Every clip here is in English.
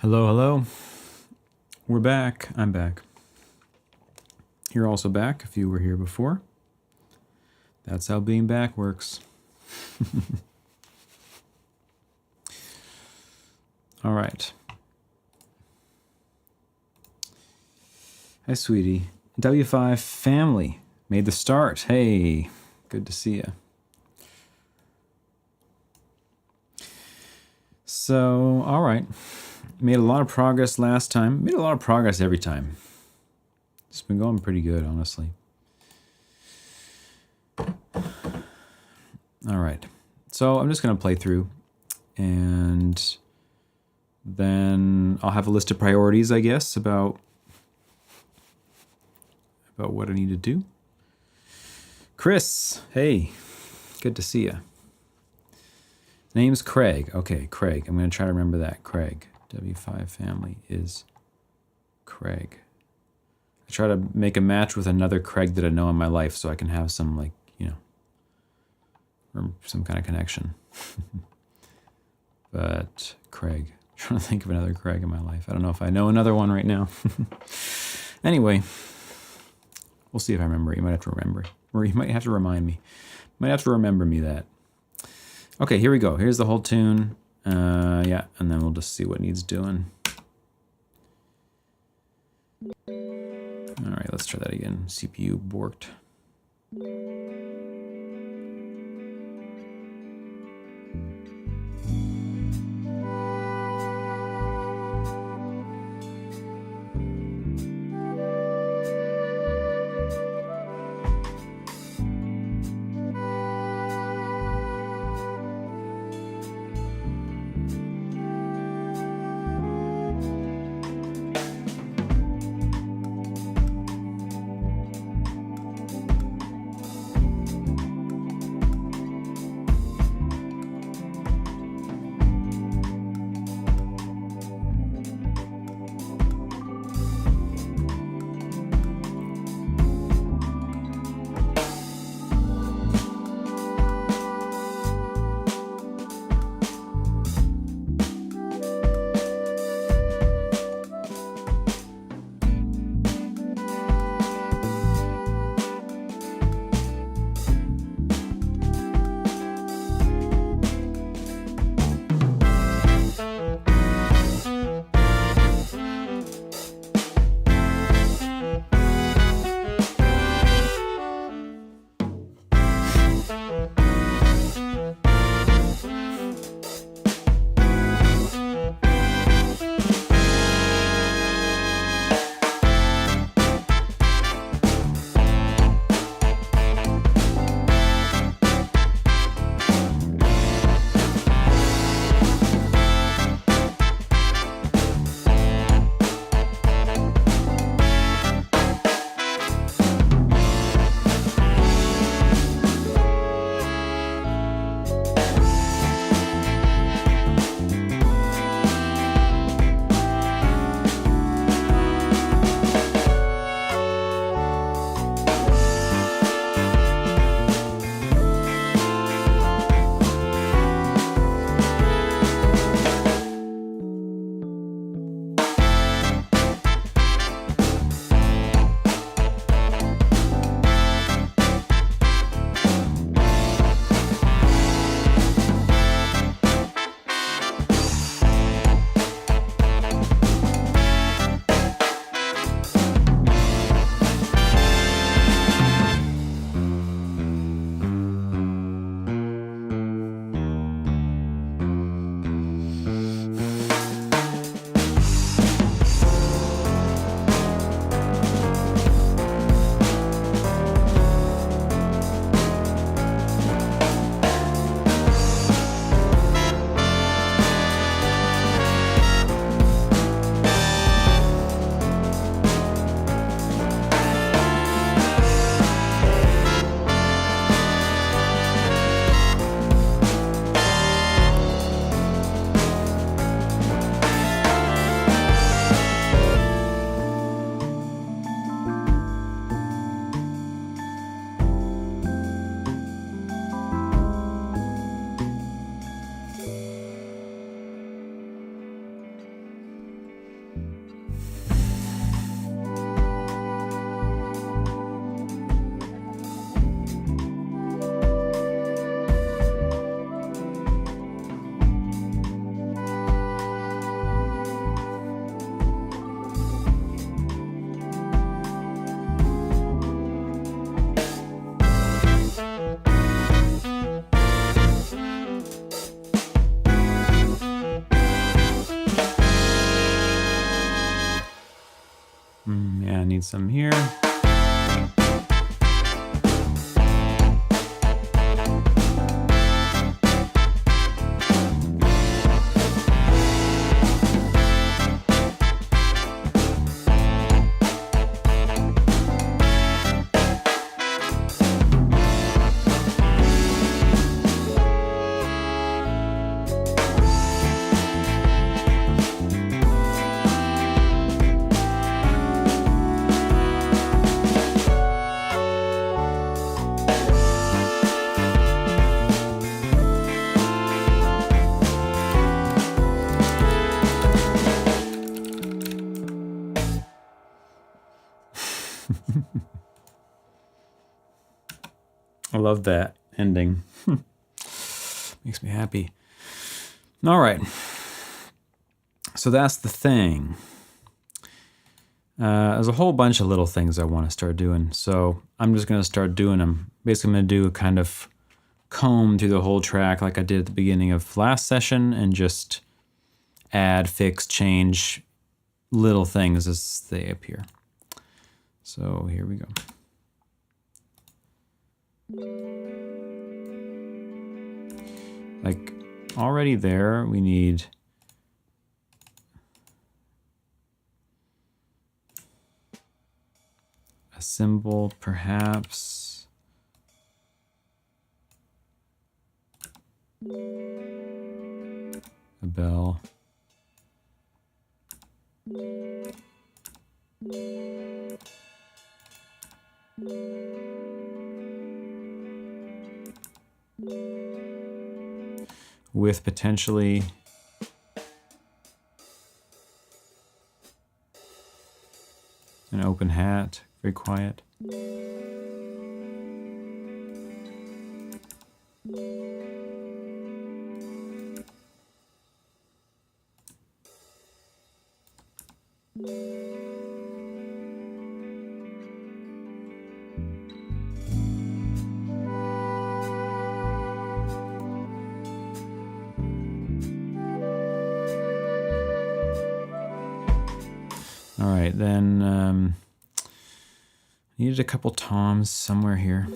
Hello, hello. We're back. I'm back. You're also back if you were here before. That's how being back works. All right. Hi, sweetie. W5 family made the start. Hey, good to see you. So, all right. Made a lot of progress last time. Made a lot of progress every time. It's been going pretty good, honestly. All right. So I'm just going to play through and then I'll have a list of priorities, I guess, about what I need to do. Chris, hey, good to see you. Name's Craig. Okay, Craig. I'm going to try to remember that. Craig. W5 family is Craig. I try to make a match with another Craig that I know in my life so I can have some, like, or some kind of connection. But Craig. I'm trying to think of another Craig in my life. I don't know if I know another one right now. Anyway, we'll see if I remember. You might have to remember. Or you might have to remind me. You might have to remember me that. Okay, here we go. Here's the whole tune. Yeah, and then we'll just see what needs doing. All right, let's try that again. CPU borked. need some here. I love that ending. Makes me happy. All right. So that's the thing. There's a whole bunch of little things I want to start doing. So I'm just going to start doing them. Basically, I'm going to do a kind of comb through the whole track like I did at the beginning of last session and just add, fix, change little things as they appear. So here we go. Like already there, we need a cymbal, perhaps. A bell. With potentially an open hat, very quiet. All right, then needed a couple toms somewhere here.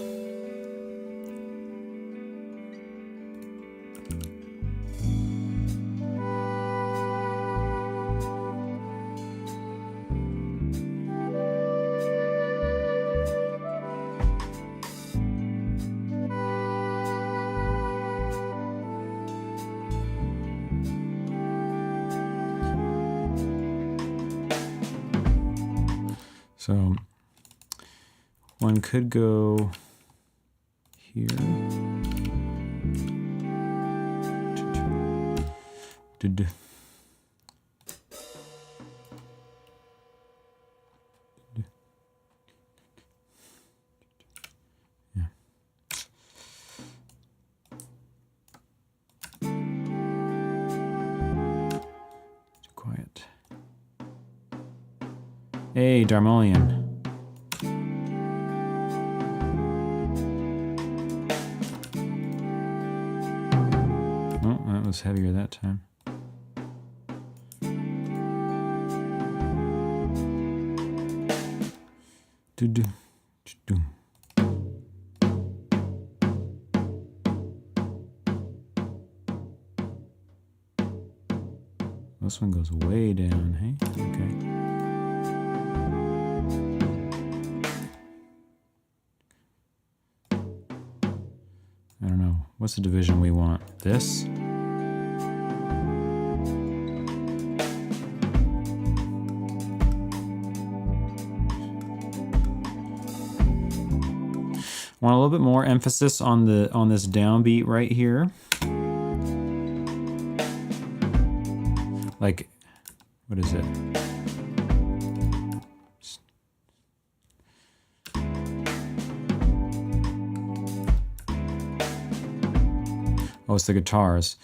So one could go here. Yeah. Too quiet. Hey, Darmolian. Oh, that was heavier that time. Do-do, do-do. This one goes way down, hey? Okay. I don't know. What's the division we want? This? Want a little bit more emphasis on this downbeat right here. Like, what is it? Oh, it's the guitars.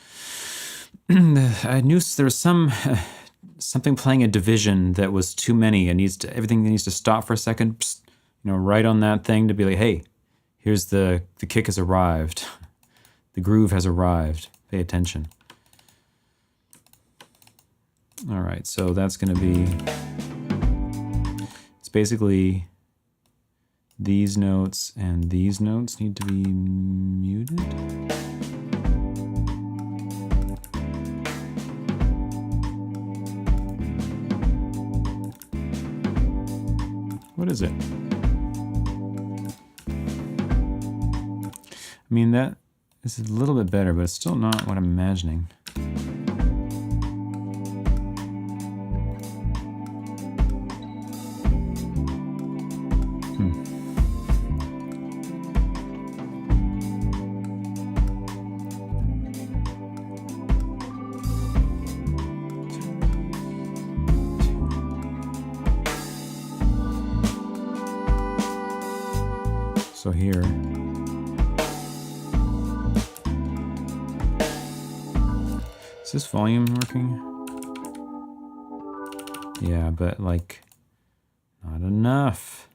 I knew there was something playing a division that was too many. Everything needs to stop for a second. Psst, right on that thing to be like, hey, here's the kick has arrived. The groove has arrived. Pay attention. All right, so that's going to be, It's basically these notes and these notes need to be muted. What is it? I mean, this is a little bit better, but it's still not what I'm imagining. So here, is this volume working? Yeah, but like not enough.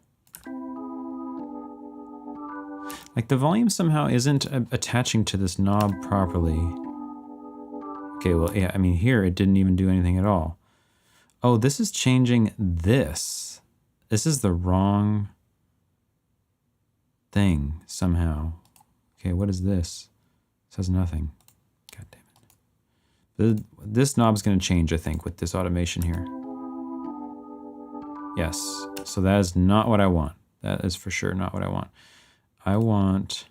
Like the volume somehow isn't attaching to this knob properly. Okay, well, yeah, I mean here it didn't even do anything at all. Oh, this is changing this. This is the wrong thing somehow. Okay, what is this? This has nothing. God damn it. This knob's going to change, I think, with this automation here. Yes, so that is not what I want. That is for sure not what I want.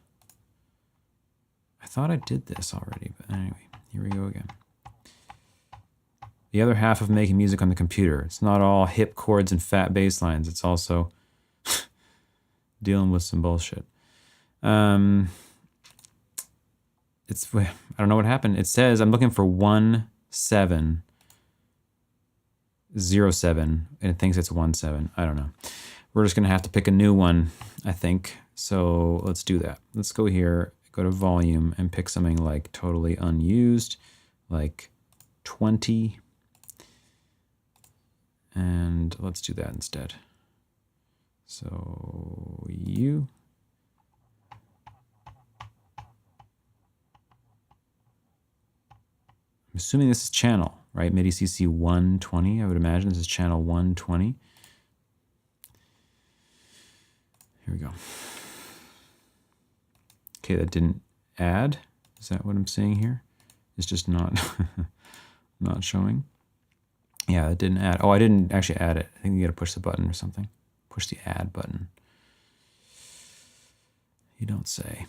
I thought I did this already, but anyway, here we go again. The other half of making music on the computer. It's not all hip chords and fat bass lines. It's also dealing with some bullshit. I don't know what happened. It says I'm looking for 1707, and it thinks it's 17. I don't know. We're just gonna have to pick a new one, I think. So let's do that. Let's go here, go to volume, and pick something like totally unused, like 20. And let's do that instead. So I'm assuming this is channel, right? MIDI CC 120. I would imagine this is channel 120. Here we go. Okay, that didn't add. Is that what I'm seeing here? It's just not not showing. Yeah, it didn't add. Oh, I didn't actually add it. I think you got to push the button or something. Push the add button. You don't say.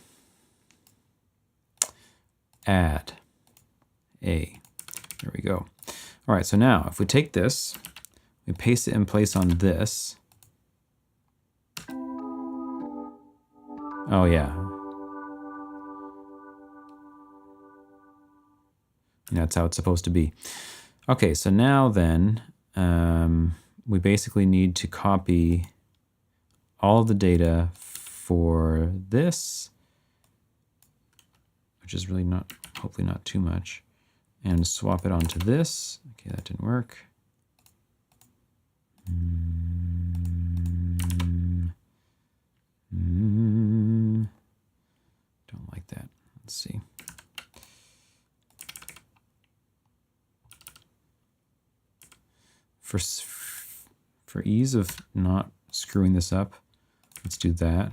Add. A. There we go. All right, so now if we take this, we paste it in place on this. Oh, yeah. That's how it's supposed to be. Okay, so now then, we basically need to copy all of the data for this, which is really not, hopefully not too much, and swap it onto this. Okay, that didn't work. Don't like that. Let's see. For ease of not screwing this up, let's do that.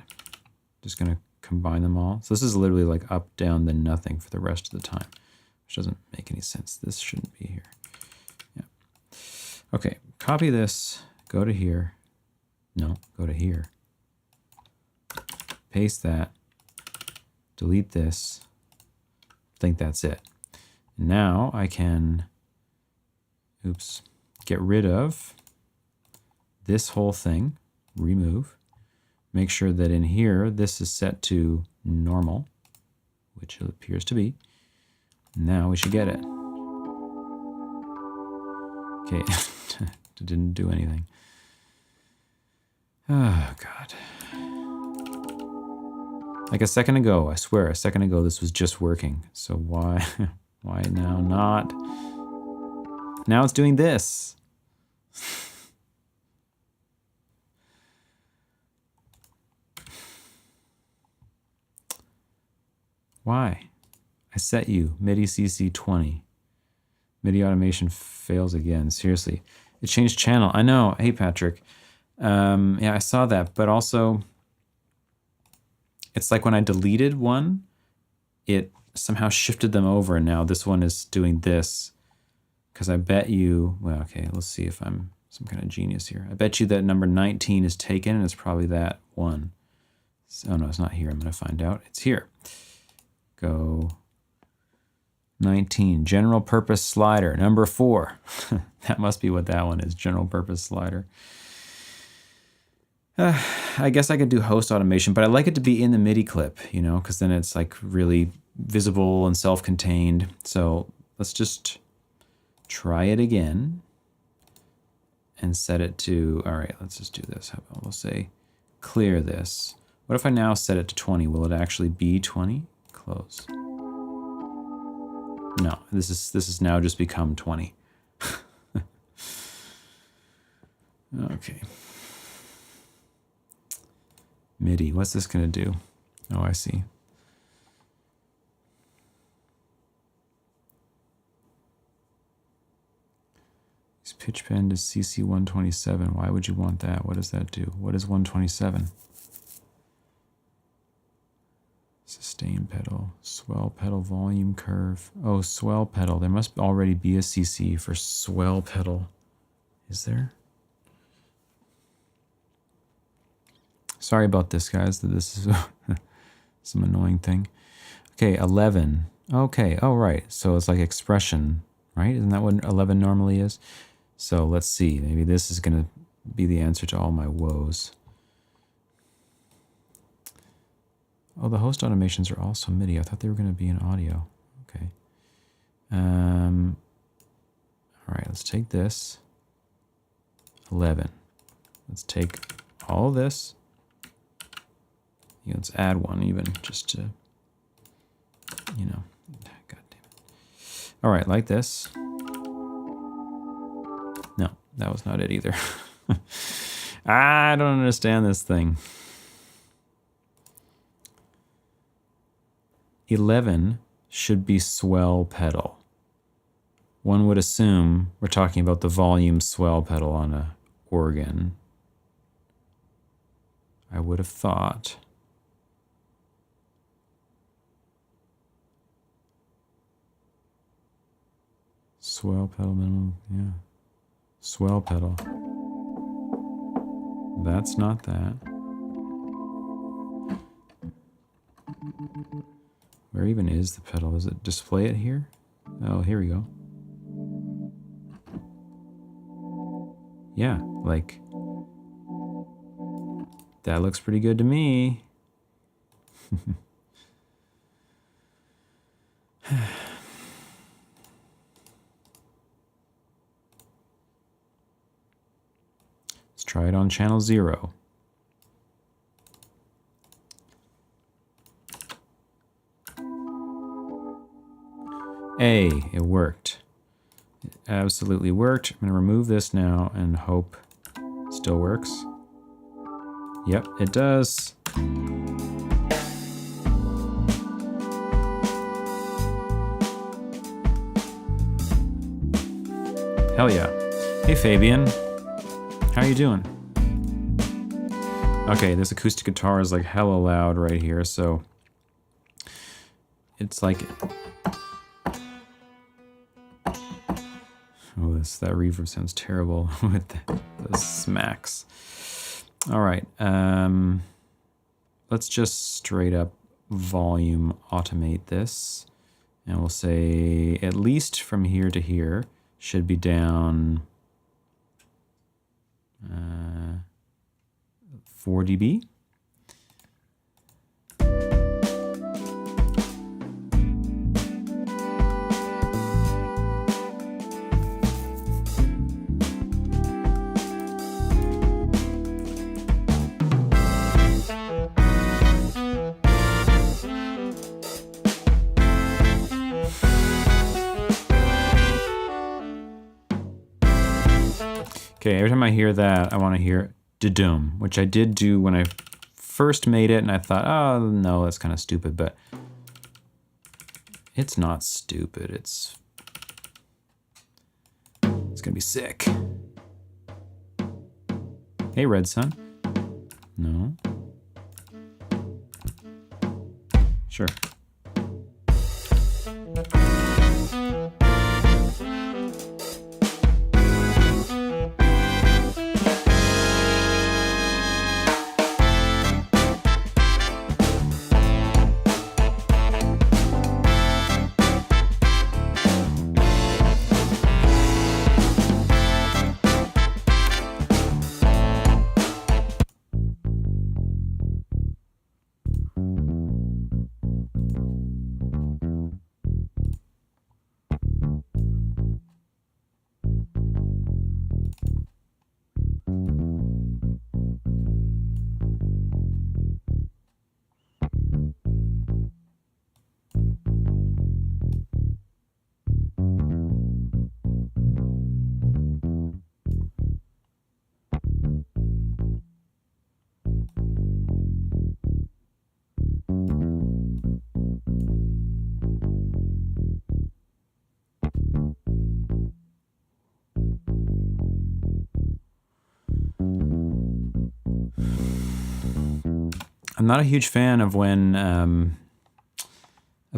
Just gonna combine them all. So this is literally like up, down, then nothing for the rest of the time, which doesn't make any sense. This shouldn't be here. Yeah. Okay, copy this, go to here. No, go to here. Paste that, delete this. I think that's it. Now I can, oops, get rid of this whole thing, remove, make sure that in here, this is set to normal, which it appears to be. Now we should get it. Okay, it didn't do anything. Oh, God. Like a second ago, I swear, a second ago, this was just working. So why now not? Now it's doing this. Why? I set you MIDI CC 20. MIDI automation fails again. Seriously. It changed channel. I know. Hey, Patrick. Yeah, I saw that, but also it's like when I deleted one, it somehow shifted them over, and now this one is doing this. Because I bet you, well, okay, let's see if I'm some kind of genius here. I bet you that number 19 is taken, and it's probably that one. Oh no, it's not here. I'm going to find out. It's here. Go 19, general purpose slider, number 4. That must be what that one is, general purpose slider. I guess I could do host automation, but I like it to be in the MIDI clip, you know, because then it's like really visible and self-contained. So let's just try it again and set it to, all right, let's just do this. We'll say clear this. What if I now set it to 20? Will it actually be 20? Close. No, this is now just become 20. Okay. MIDI, what's this gonna do? Oh, I see. This pitch bend is CC 127. Why would you want that? What does that do? What is 127? Sustain pedal, swell pedal, volume curve. Oh, swell pedal. There must already be a CC for swell pedal. Is there? Sorry about this, guys. This is some annoying thing. Okay, 11. Okay, oh, right. So it's like expression, right? Isn't that what 11 normally is? So let's see. Maybe this is going to be the answer to all my woes. Oh, the host automations are also MIDI. I thought they were going to be in audio. Okay. All right, let's take this. 11. Let's take all of this. Let's add one even just to, you know, God damn it. All right, like this. No, that was not it either. I don't understand this thing. 11 should be swell pedal. One would assume we're talking about the volume swell pedal on a organ. I would have thought. Swell pedal minimum, yeah. Swell pedal. That's not that. Where even is the pedal? Does it display it here? Oh, here we go. Yeah, like, that looks pretty good to me. Let's try it on channel 0. Hey, it worked. It absolutely worked. I'm going to remove this now and hope it still works. Yep, it does. Hell yeah. Hey Fabian, how are you doing? Okay, this acoustic guitar is like hella loud right here, so it's like, oh, that reverb sounds terrible with the smacks. All right, let's just straight up volume automate this, and we'll say at least from here to here should be down 4 dB. Okay, every time I hear that, I want to hear da-doom, which I did do when I first made it, and I thought, oh, no, that's kind of stupid, but it's not stupid. It's gonna be sick. Hey, Red Sun. No. Sure. I'm not a huge fan of when a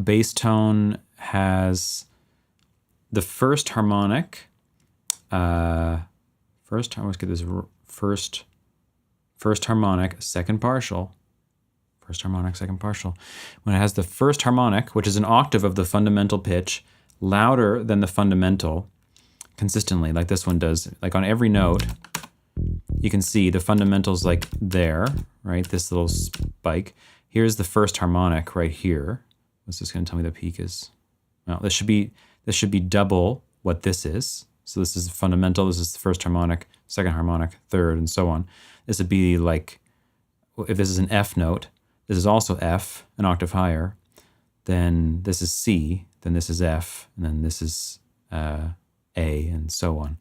bass tone has the first harmonic, first harmonic, second partial, when it has the first harmonic, which is an octave of the fundamental pitch, louder than the fundamental consistently, like this one does, like on every note, you can see the fundamental's like there, right? This little spike. Here's the first harmonic right here. What's this going to tell me the peak is? Well, this should be double what this is. So this is fundamental. This is the first harmonic, second harmonic, third, and so on. This would be like, if this is an F note, this is also F, an octave higher. Then this is C. Then this is F, and then this is A, and so on.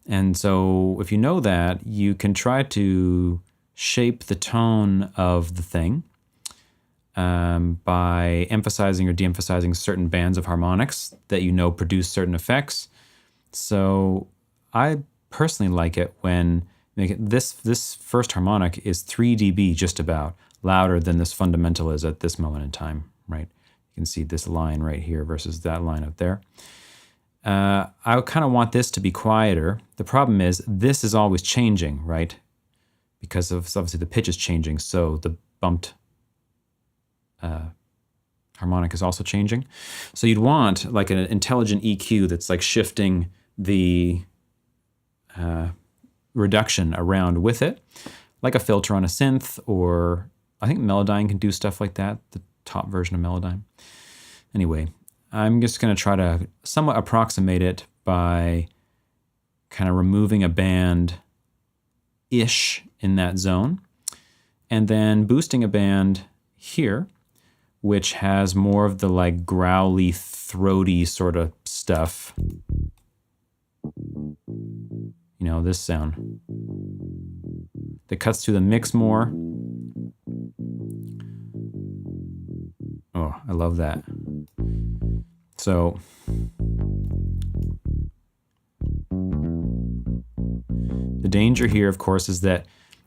And so if you know that, you can try to shape the tone of the thing by emphasizing or de-emphasizing certain bands of harmonics that you know produce certain effects. So I personally like it when this first harmonic is 3 dB just about, louder than this fundamental is at this moment in time, right? You can see this line right here versus that line up there. I kind of want this to be quieter. The problem is this is always changing, right? Because of obviously the pitch is changing, so the bumped harmonic is also changing. So you'd want like an intelligent EQ that's like shifting the reduction around with it, like a filter on a synth, or I think Melodyne can do stuff like that, the top version of Melodyne. Anyway, I'm just going to try to somewhat approximate it by kind of removing a band-ish in that zone, and then boosting a band here, which has more of the like growly, throaty sort of stuff. You know, this sound that cuts through the mix more. Oh, I love that. So the danger here, of course, is that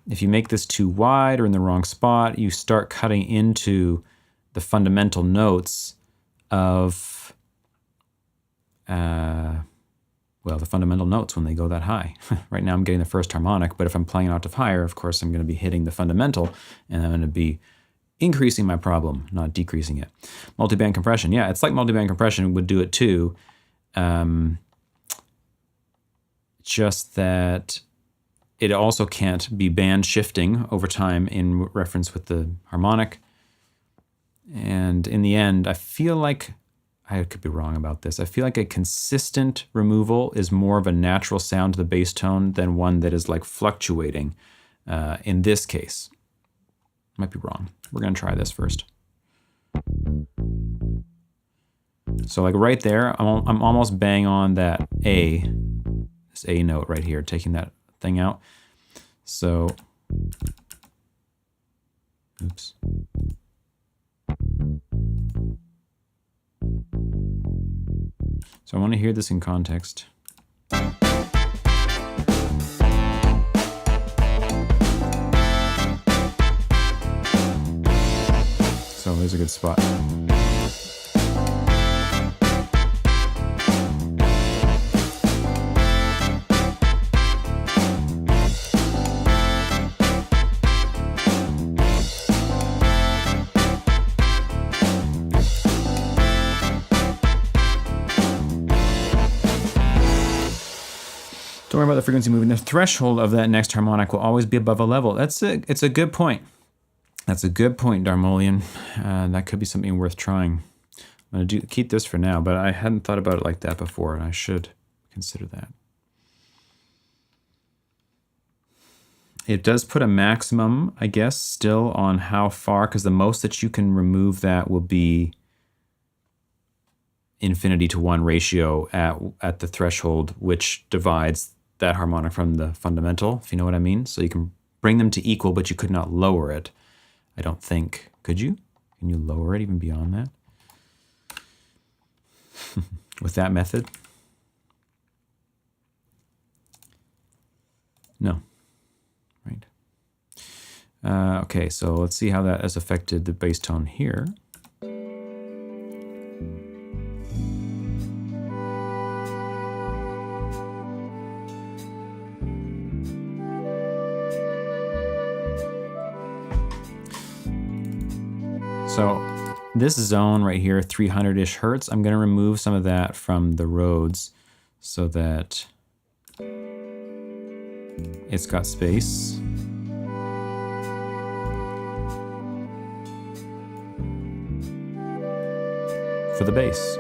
if you make this too wide or in the wrong spot, you start cutting into the fundamental notes of, well, the fundamental notes when they go that high. Right now I'm getting the first harmonic, but if I'm playing an octave higher, of course, I'm going to be hitting the fundamental, and I'm going to be increasing my problem, not decreasing it. Multiband compression. Yeah, it's like multiband compression would do it too. Just that it also can't be band shifting over time in reference with the harmonic. And in the end, I feel like, I could be wrong about this, I feel like a consistent removal is more of a natural sound to the bass tone than one that is like fluctuating in this case. Might be wrong. We're going to try this first. So like right there, I'm almost bang on that A, this A note right here, taking that thing out. So, oops. So I want to hear this in context. there's a good spot. Don't worry about the frequency moving. The threshold of that next harmonic will always be above a level. It's a good point. That's a good point, Darmolian. That could be something worth trying. I'm going to keep this for now, but I hadn't thought about it like that before, and I should consider that. It does put a maximum, I guess, still on how far, because the most that you can remove that will be infinity to 1 ratio at the threshold, which divides that harmonic from the fundamental, if you know what I mean. So you can bring them to equal, but you could not lower it. I don't think. Could you? Can you lower it even beyond that? With that method? No. Right. Okay, so let's see how that has affected the bass tone here. So this zone right here, 300-ish hertz, I'm going to remove some of that from the Rhodes so that it's got space. For the bass.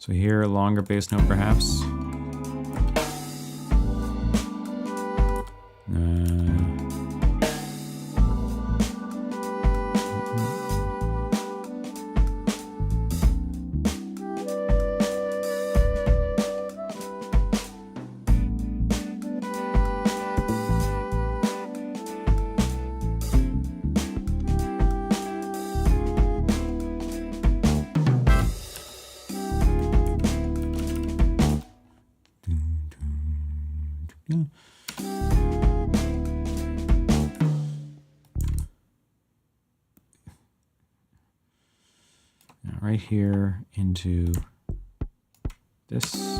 So here, a longer bass note perhaps. Right here into this.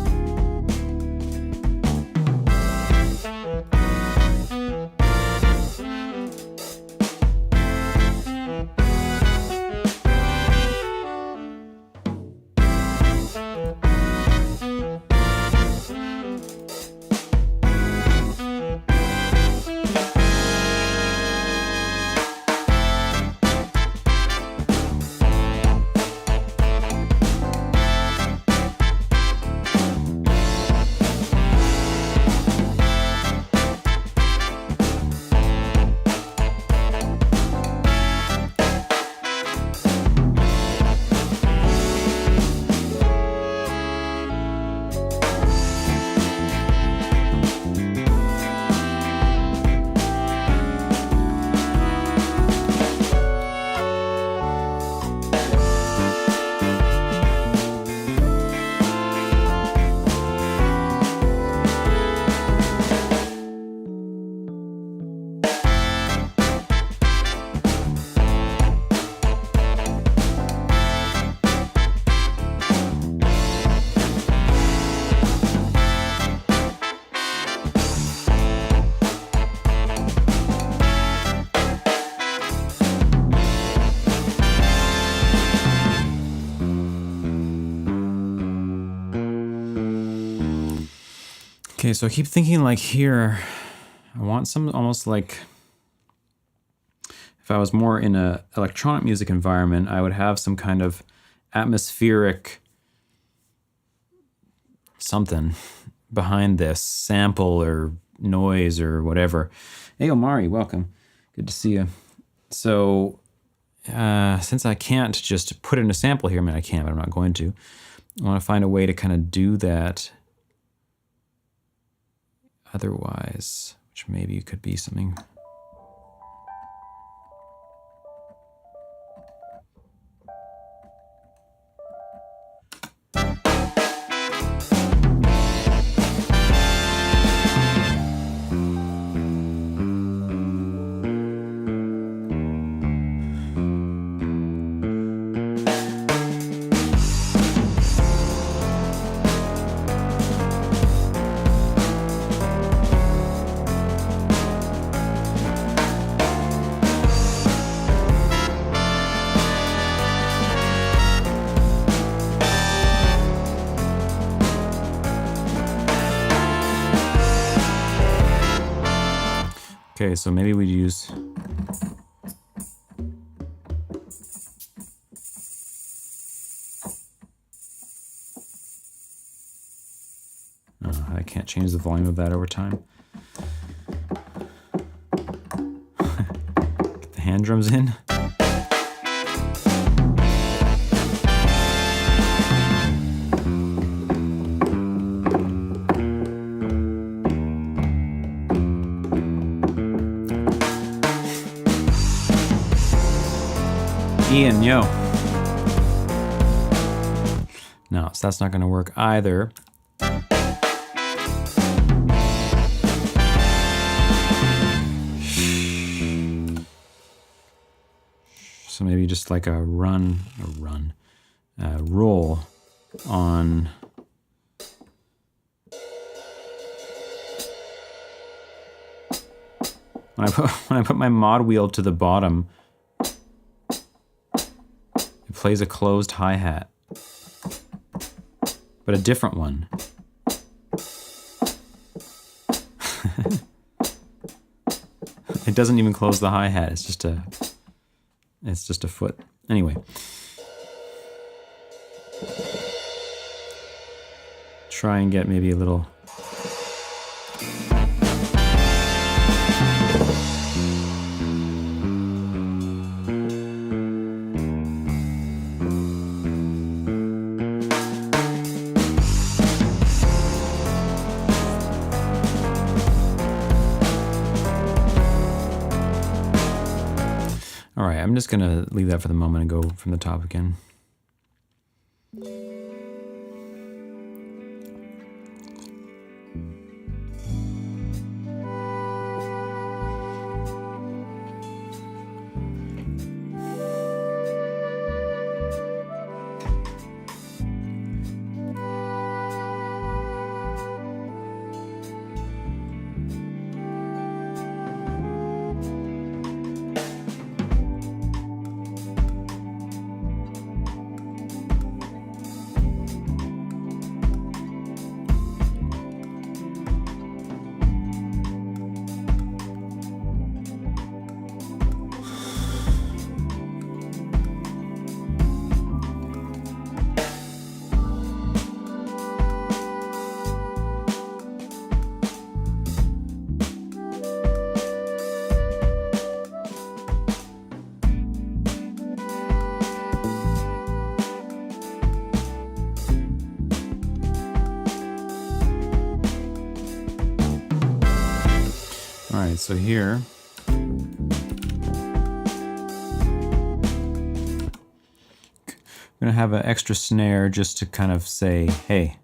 Okay, so I keep thinking like here, I want some almost like, if I was more in a electronic music environment, I would have some kind of atmospheric something behind this sample or noise or whatever. Hey, Omari, welcome. Good to see you. So since I can't just put in a sample here, I mean, I can, but I'm not going to. I want to find a way to kind of do that otherwise, which maybe could be something. Okay, so maybe we use. I can't change the volume of that over time. Get the hand drums in. Ian, yo. No, so that's not going to work either. So maybe just like a roll on. When I put my mod wheel to the bottom, it plays a closed hi-hat, but a different one. It doesn't even close the hi-hat. It's just a foot. Anyway. Try and get maybe a little. All right, I'm just going to leave that for the moment and go from the top again. All right, so here, I'm gonna have an extra snare just to kind of say, hey.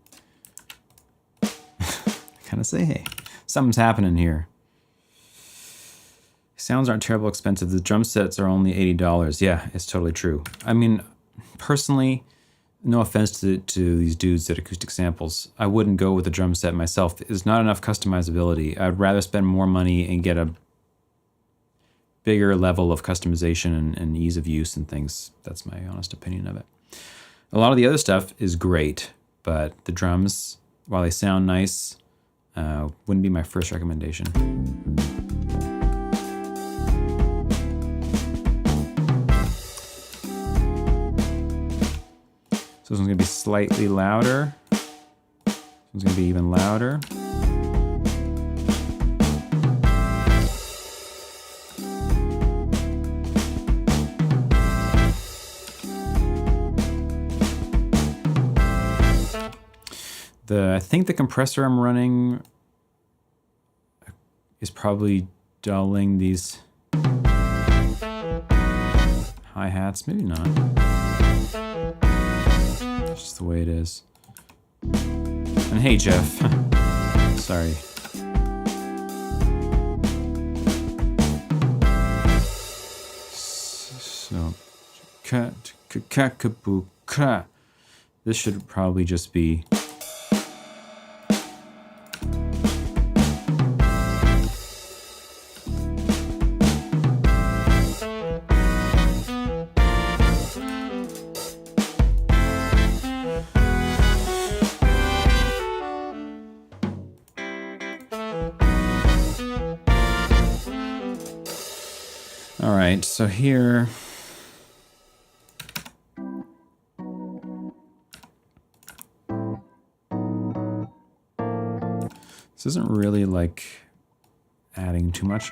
Kind of say, hey, something's happening here. Sounds aren't terrible expensive. The drum sets are only $80. Yeah, it's totally true. I mean, personally, no offense to these dudes at Acoustic Samples, I wouldn't go with a drum set myself. There's not enough customizability. I'd rather spend more money and get a bigger level of customization and ease of use and things. That's my honest opinion of it. A lot of the other stuff is great, but the drums, while they sound nice, wouldn't be my first recommendation. So this one's gonna be slightly louder. So one's gonna be even louder. I think the compressor I'm running is probably dulling these hi-hats. Maybe not. It's just the way it is. And hey, Jeff. Sorry. So, this should probably just be. All right, so here, this isn't really like adding too much.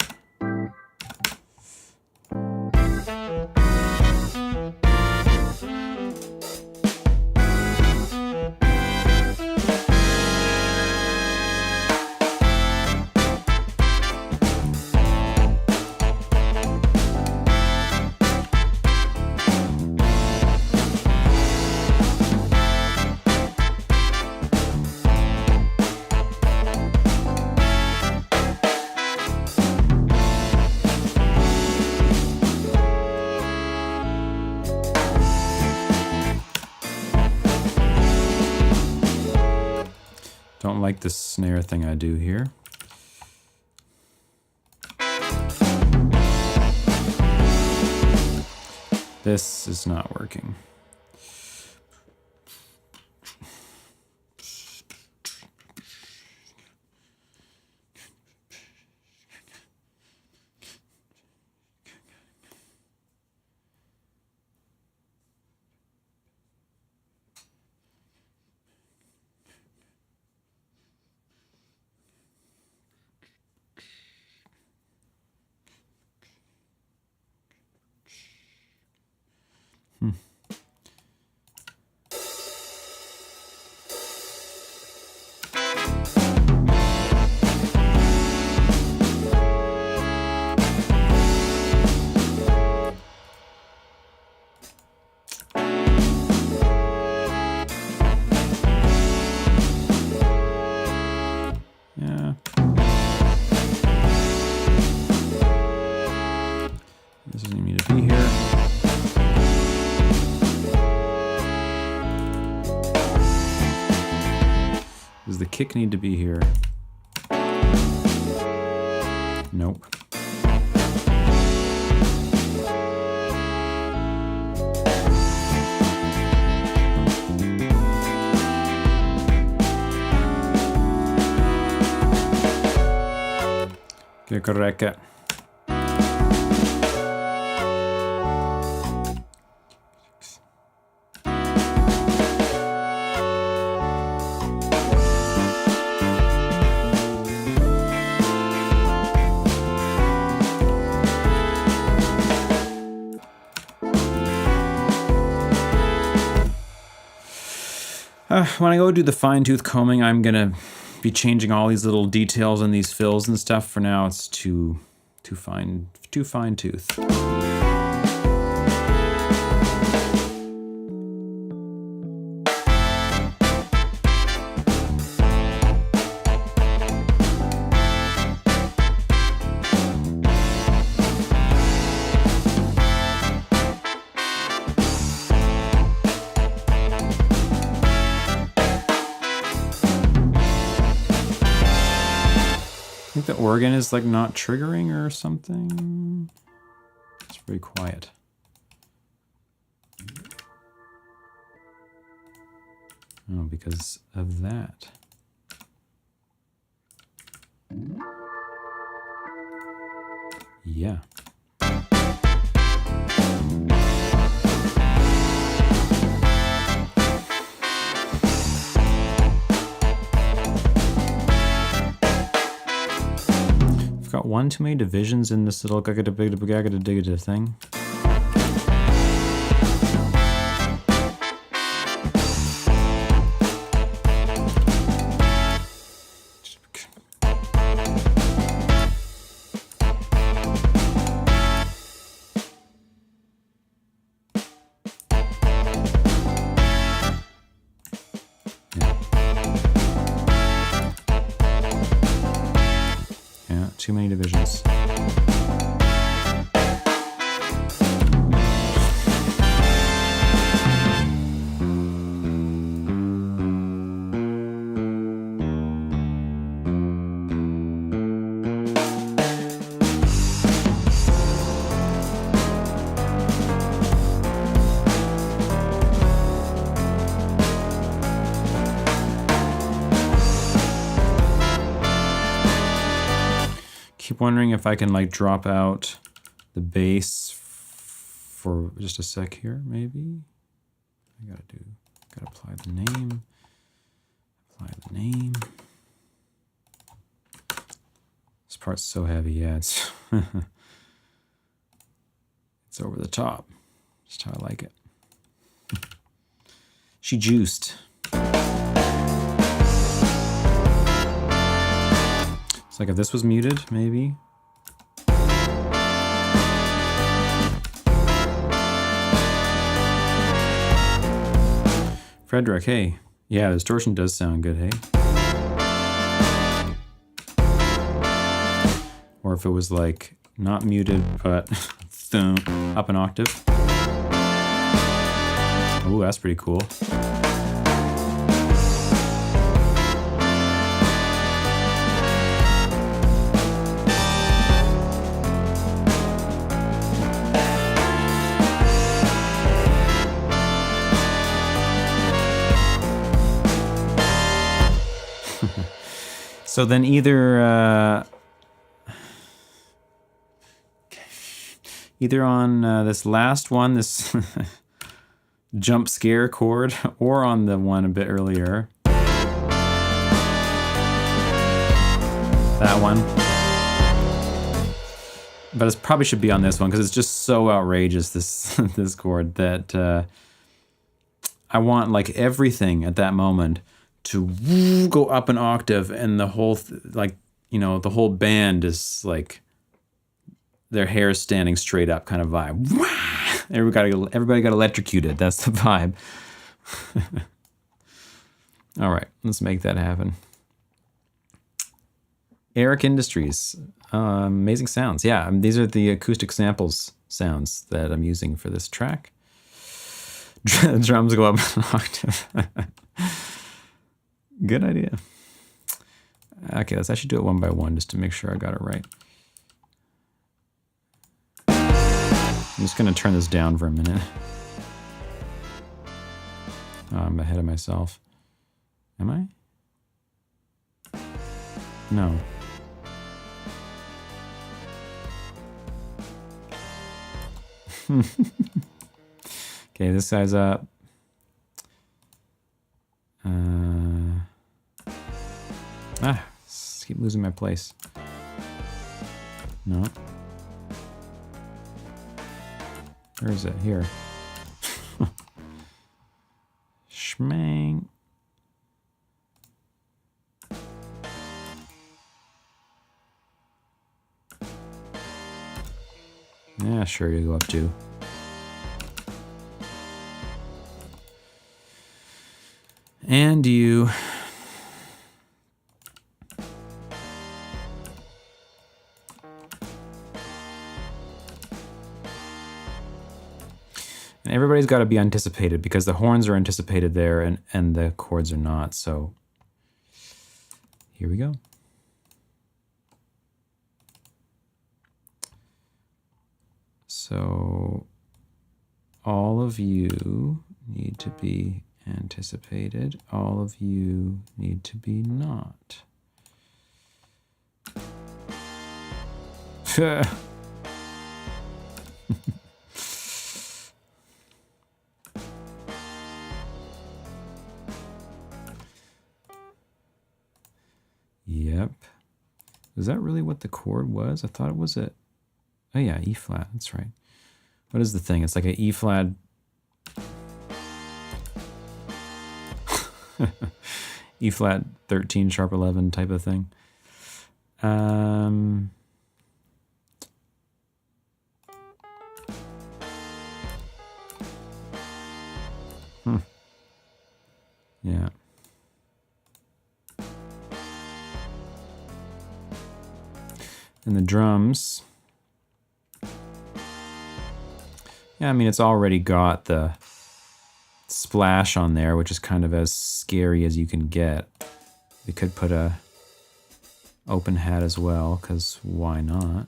Don't like this snare thing I do here. This is not working. Yeah. This doesn't need to be here. Does the kick need to be here? Nope. Que correcto. When I go do the fine-tooth combing, I'm gonna be changing all these little details and these fills and stuff. For now, it's too fine-tooth. I think the organ is like not triggering or something. It's very quiet. Oh, because of that. Yeah. got one too many divisions in this little gagada thing. Too many divisions. Keep wondering if I can like drop out the bass for just a sec here, maybe. Gotta apply the name. This part's so heavy, yeah, it's it's over the top. Just how I like it. She juiced. It's like if this was muted, maybe. Frederick, hey. Yeah, distortion does sound good, hey? Or if it was like not muted, but up an octave. Ooh, that's pretty cool. So then either on this last one, this jump scare chord, or on the one a bit earlier, that one. But it probably should be on this one because it's just so outrageous, this this chord, that I want like everything at that moment to go up an octave, and the whole the whole band is like their hair standing straight up kind of vibe. Everybody got electrocuted. That's the vibe. All right, let's make that happen. Eric Industries, amazing sounds. Yeah, these are the acoustic samples sounds that I'm using for this track. Drums go up an octave. Good idea. Okay, let's actually do it one by one just to make sure I got it right. I'm just going to turn this down for a minute. Oh, I'm ahead of myself. Am I? No. Okay, this guy's up. Keep losing my place. No. Where is it? Here. Schmang. Yeah, sure, you go up too. And you. And everybody's got to be anticipated because the horns are anticipated there and the chords are not. So here we go. So all of you need to be anticipated. All of you need to be not. Yep. Is that really what the chord was? I thought it was oh yeah, E flat, that's right. What is the thing? It's like an E flat. E flat 13 sharp 11 type of thing. Yeah. And the drums. Yeah, I mean, it's already got the splash on there, which is kind of as scary as you can get. We could put a open hat as well, because why not?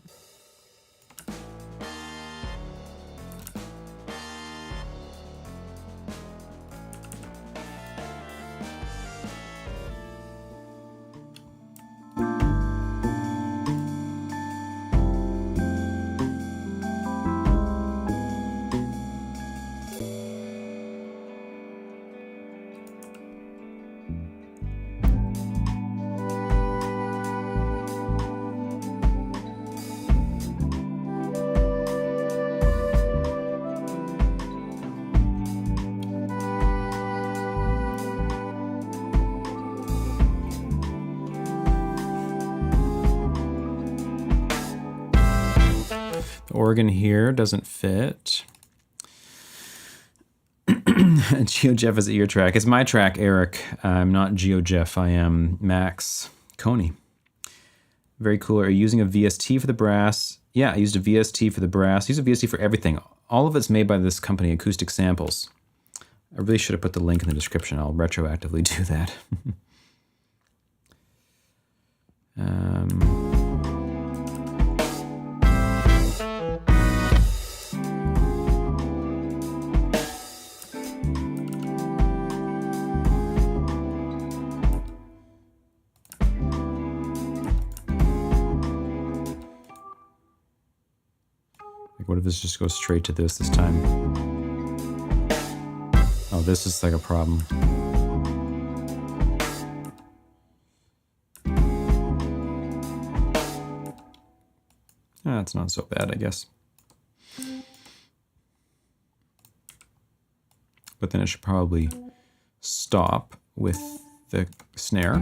Organ here doesn't fit. GeoJeff is your track. It's my track, Eric. I'm not GeoJeff. I am Max Konyi. Very cool. Are you using a VST for the brass? Yeah, I used a VST for the brass. I use a VST for everything. All of it's made by this company, Acousticsamples. I really should have put the link in the description. I'll retroactively do that. What if this just goes straight to this time? Oh, this is like a problem. That's not so bad, I guess. But then it should probably stop with the snare.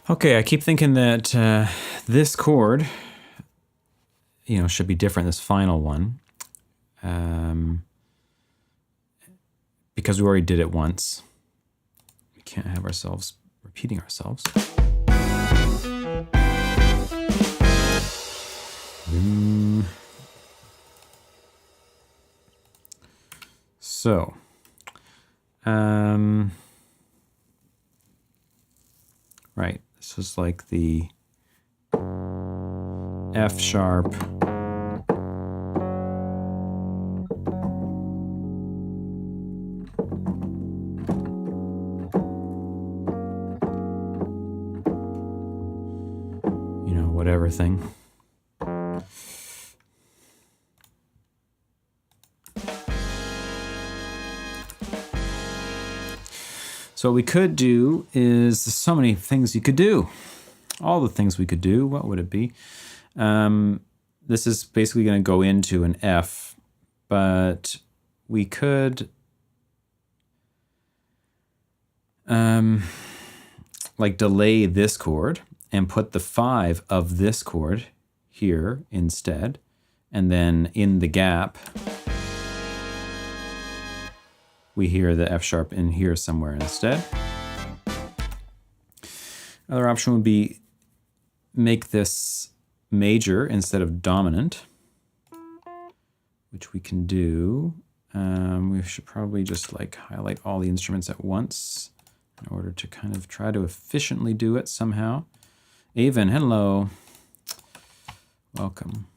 Okay, I keep thinking that this chord, should be different, this final one, because we already did it once. We can't have ourselves repeating ourselves. So, right. This is like the F sharp. Whatever thing. So what we could do is, there's so many things you could do. All the things we could do, what would it be? This is basically going to go into an F, but we could like delay this chord and put the 5 of this chord here instead, and then in the gap we hear the F sharp in here somewhere instead. Another option would be make this major instead of dominant, which we can do. We should probably just like highlight all the instruments at once in order to kind of try to efficiently do it somehow. Avon, hello. Welcome.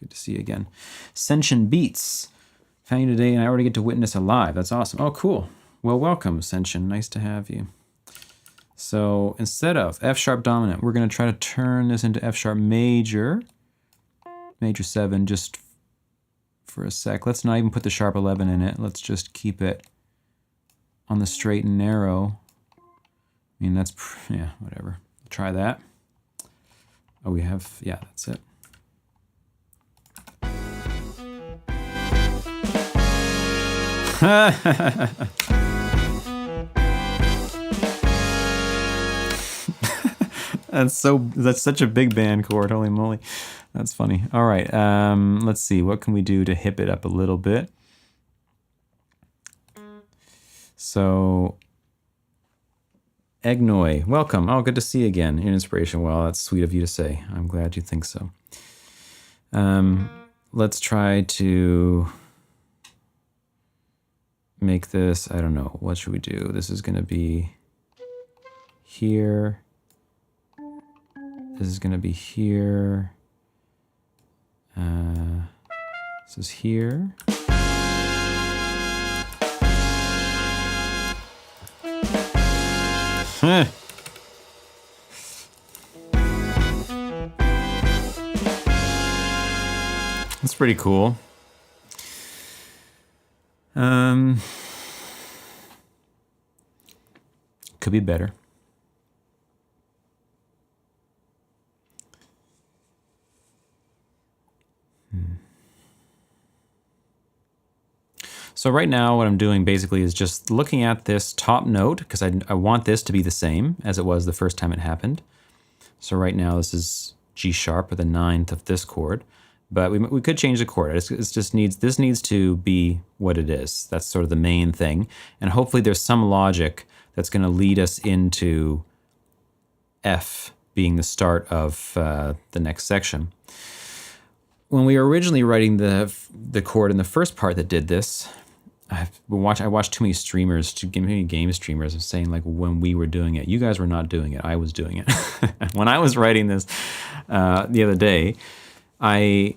Good to see you again. Senshin Beats. Found you today, and I already get to witness a live. That's awesome. Oh, cool. Well, welcome, Ascension. Nice to have you. So instead of F sharp dominant, we're going to try to turn this into F sharp major, major 7, just for a sec. Let's not even put the sharp 11 in it. Let's just keep it on the straight and narrow. I mean, that's, yeah, whatever. Try that. Oh, we have, yeah, that's it. That's such a big band chord, holy moly. That's funny. All right, let's see, what can we do to hip it up a little bit? So, Egnoy, welcome. Oh, good to see you again. You're an inspiration. Well, that's sweet of you to say. I'm glad you think so. Let's try to make this, I don't know, what should we do? This is going to be here. This is going to be here. This is here. That's pretty cool. Could be better. So right now what I'm doing basically is just looking at this top note, because I want this to be the same as it was the first time it happened. So right now this is G sharp, or the 9th of this chord, but we could change the chord. This needs to be what it is. That's sort of the main thing. And hopefully there's some logic that's going to lead us into F being the start of the next section. When we were originally writing the chord in the first part that did this, I watched too many streamers, game streamers, of saying like when we were doing it. You guys were not doing it. I was doing it. When I was writing this the other day, I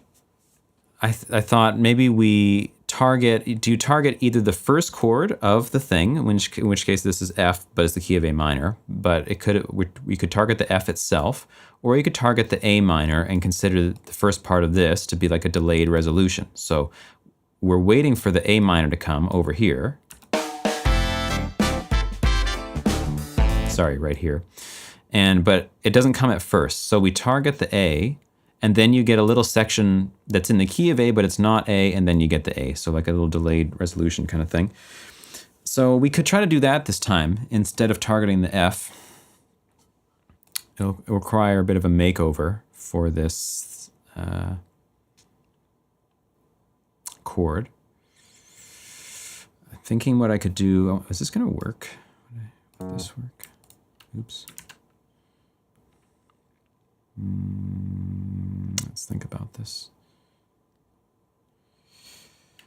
thought maybe we target either the first chord of the thing, in which case this is F, but it's the key of A minor. But we could target the F itself, or you could target the A minor and consider the first part of this to be like a delayed resolution. So we're waiting for the A minor to come over here. Sorry, right here. But it doesn't come at first. So we target the A, and then you get a little section that's in the key of A, but it's not A, and then you get the A. So like a little delayed resolution kind of thing. So we could try to do that this time instead of targeting the F. It'll require a bit of a makeover for this chord. I'm thinking what I could do. Oh, is this going to work? Would this work? Oops. Let's think about this.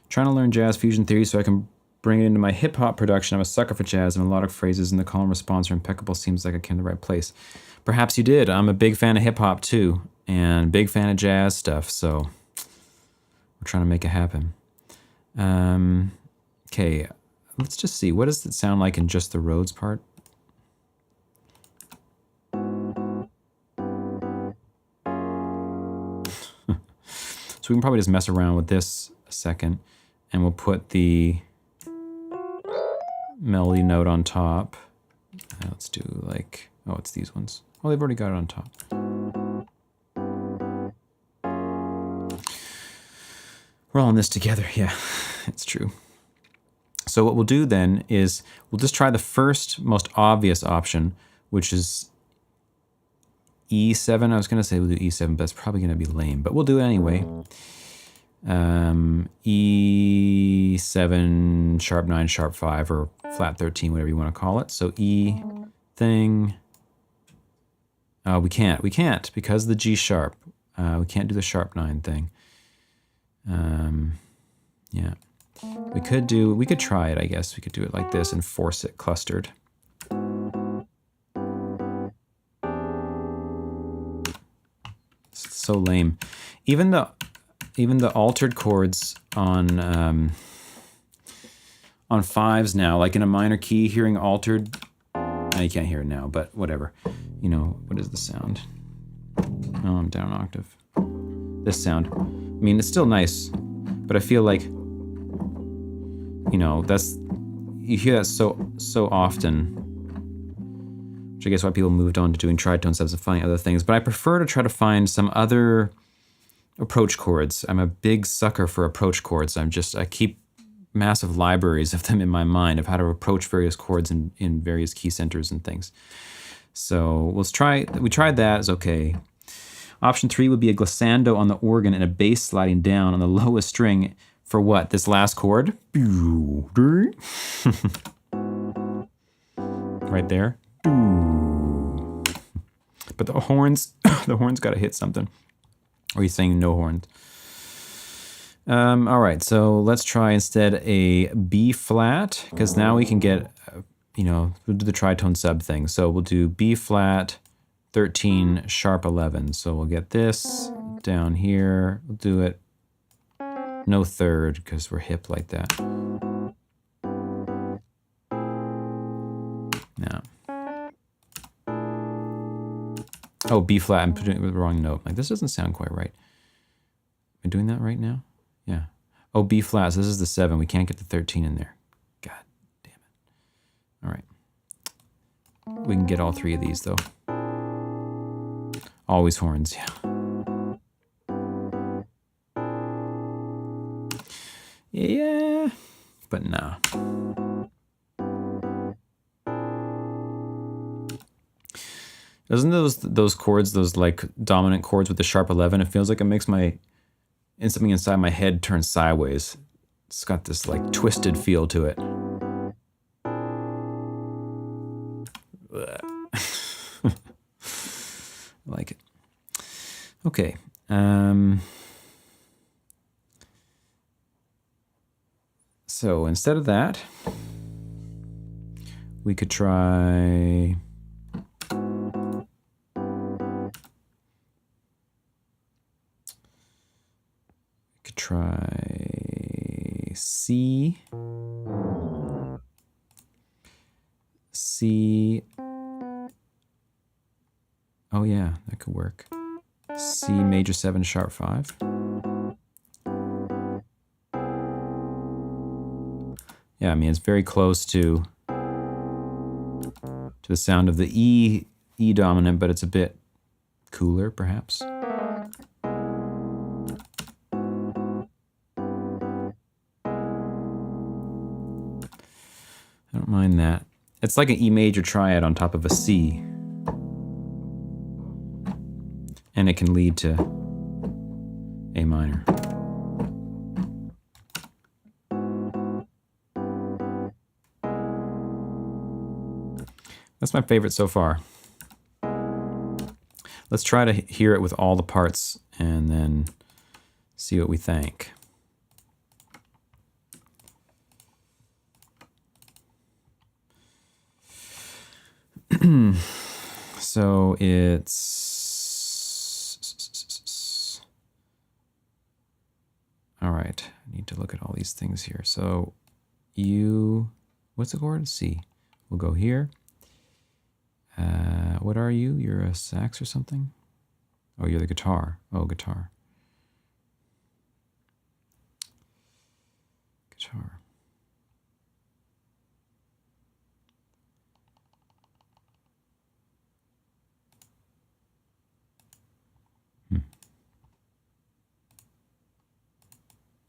Trying to learn jazz fusion theory so I can bring it into my hip hop production. I'm a sucker for jazz, and melodic phrases and the call and response are impeccable. Seems like I came to the right place. Perhaps you did. I'm a big fan of hip hop too, and big fan of jazz stuff. So we're trying to make it happen. Okay, let's just see. What does it sound like in just the Rhodes part? So we can probably just mess around with this a second, and we'll put the melody note on top. Let's do like, oh, it's these ones. Oh, they've already got it on top. We're all in this together. Yeah, it's true. So what we'll do then is we'll just try the first most obvious option, which is E7. I was going to say we'll do E7, but it's probably going to be lame, but we'll do it anyway. E7, sharp 9, sharp 5, or flat 13, whatever you want to call it. So E thing. We can't because the G sharp. We can't do the sharp 9 thing. Yeah. We could try it, I guess. We could do it like this and force it clustered. It's so lame. Even the altered chords on on fives now, like in a minor key, hearing altered. Now you can't hear it now, but whatever. You know, what is the sound? Oh, I'm down an octave. This sound. I mean, it's still nice, but I feel like, you know, you hear that so often, which I guess why people moved on to doing tritone subs and finding other things. But I prefer to try to find some other approach chords. I'm a big sucker for approach chords. I keep massive libraries of them in my mind of how to approach various chords in various key centers and things. So we tried that, it's okay. Option 3 would be a glissando on the organ and a bass sliding down on the lowest string for what? This last chord? Right there. But the horns gotta hit something. Or are you saying no horns? All right, so let's try instead a B flat, because now we can get, we'll do the tritone sub thing. So we'll do B flat, 13, sharp 11. So we'll get this down here. We'll do it no third, because we're hip like that. Now. Oh, B flat, I'm putting it with the wrong note. Like, this doesn't sound quite right. Am I doing that right now? Yeah. Oh, B flat, so this is the 7. We can't get the 13 in there. God damn it. All right. We can get all 3 of these, though. Always horns, yeah. Yeah, but nah. Doesn't those chords, those like dominant chords with the sharp 11, it feels like it makes something inside my head turn sideways. It's got this like twisted feel to it. I like it. Okay. So instead of that, we could try... Try C. Oh yeah, that could work. C major 7 sharp 5. Yeah, I mean it's very close to the sound of the E dominant, but it's a bit cooler perhaps. I don't mind that. It's like an E major triad on top of a C. And it can lead to A minor. That's my favorite so far. Let's try to hear it with all the parts and then see what we think. So it's... All right, I need to look at all these things here. So what's the chord? C. We'll go here. What are you? You're a sax or something? Oh, you're the guitar. Oh, guitar. Guitar.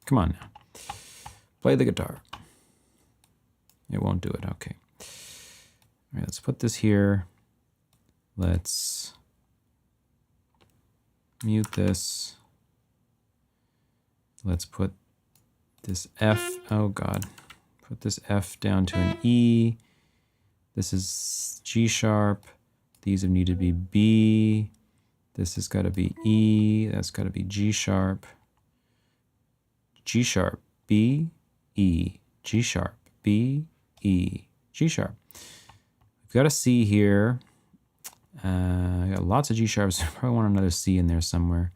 Come on now. Play the guitar. It won't do it. Okay. All right, let's put this here. Let's mute this. Let's put this F. Oh, God. Put this F down to an E. This is G sharp. These need to be B. This has got to be E. That's got to be G sharp. G sharp, B, E, G sharp, B, E, G sharp. We've got a C here. I got lots of G sharps. I probably want another C in there somewhere.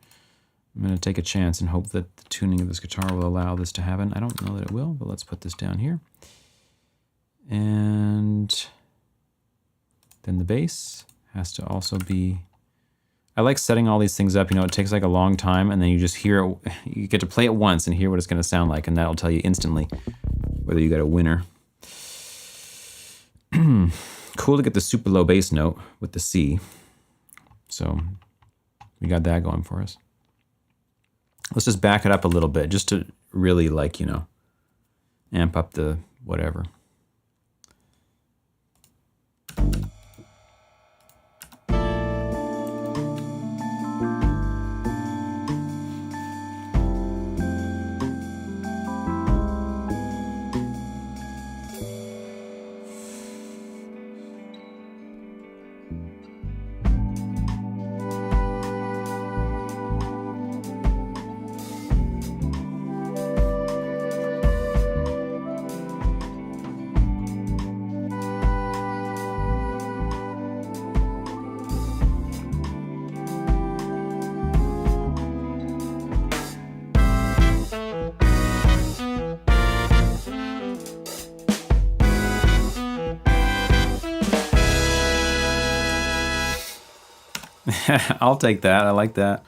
I'm going to take a chance and hope that the tuning of this guitar will allow this to happen. I don't know that it will, but let's put this down here. And then the bass has to also be, I like setting all these things up. You know, it takes like a long time, and then you just hear it, you get to play it once and hear what it's going to sound like, and that'll tell you instantly whether you got a winner. Cool to get the super low bass note with the C. So we got that going for us. Let's just back it up a little bit just to really, like, you know, amp up the whatever. I'll take that. I like that.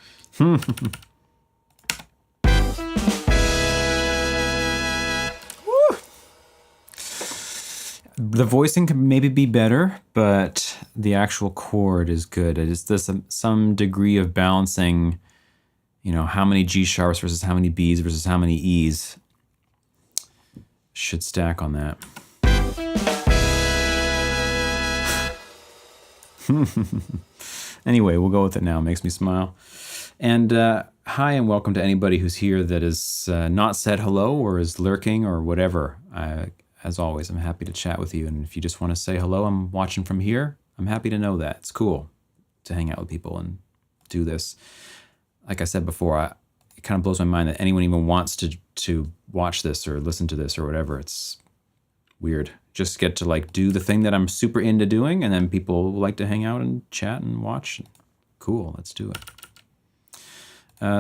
The voicing can maybe be better, but the actual chord is good. It is this some degree of balancing, you know, how many G sharps versus how many Bs versus how many Es should stack on that. Anyway, we'll go with it now. It makes me smile. And hi and welcome to anybody who's here that is not said hello or is lurking or whatever. As always, I'm happy to chat with you. And if you just want to say hello, I'm watching from here. I'm happy to know that. It's cool to hang out with people and do this. Like I said before, it kind of blows my mind that anyone even wants to watch this or listen to this or whatever. It's weird. Just get to like do the thing that I'm super into doing, and then people like to hang out and chat and watch. Cool, let's do it.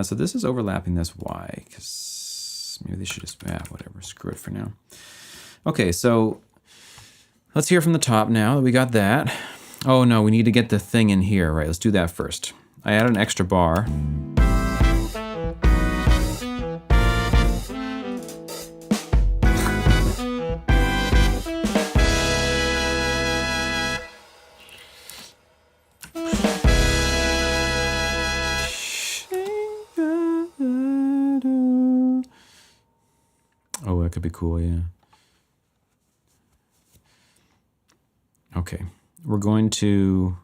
So this is overlapping this Y, because maybe they should just, whatever, screw it for now. Okay, so let's hear from the top now that we got that. Oh no, we need to get the thing in here, right? Let's do that first. I added an extra bar. Oh, that could be cool, yeah. Okay, we're going to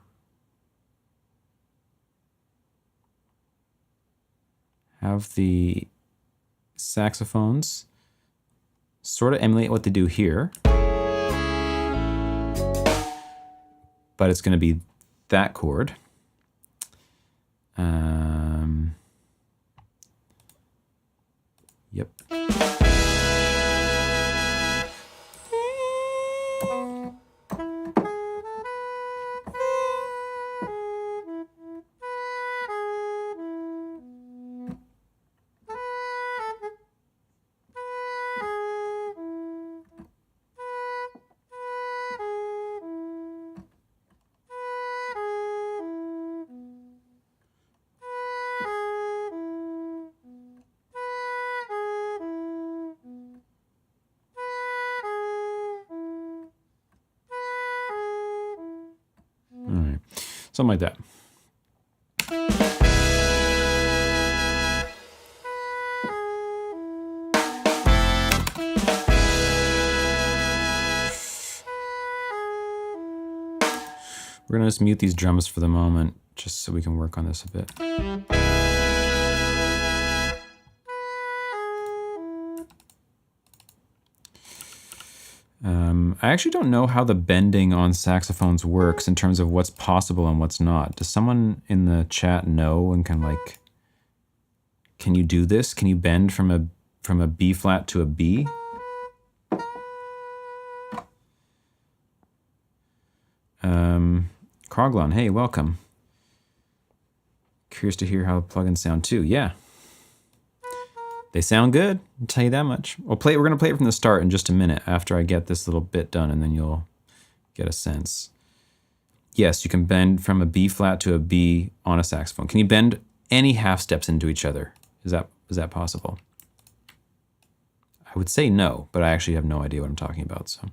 have the saxophones sort of emulate what they do here, but it's going to be that chord. Yep. Something like that. We're gonna just mute these drums for the moment, just so we can work on this a bit. I actually don't know how the bending on saxophones works in terms of what's possible and what's not. Does someone in the chat know and can like, can you do this? Can you bend from a B flat to a B? Kroglon, hey, welcome. Curious to hear how plugins sound too. Yeah. They sound good, I'll tell you that much. We're gonna play it from the start in just a minute after I get this little bit done, and then you'll get a sense. Yes, you can bend from a B flat to a B on a saxophone. Can you bend any half steps into each other? Is that possible? I would say no, but I actually have no idea what I'm talking about, so.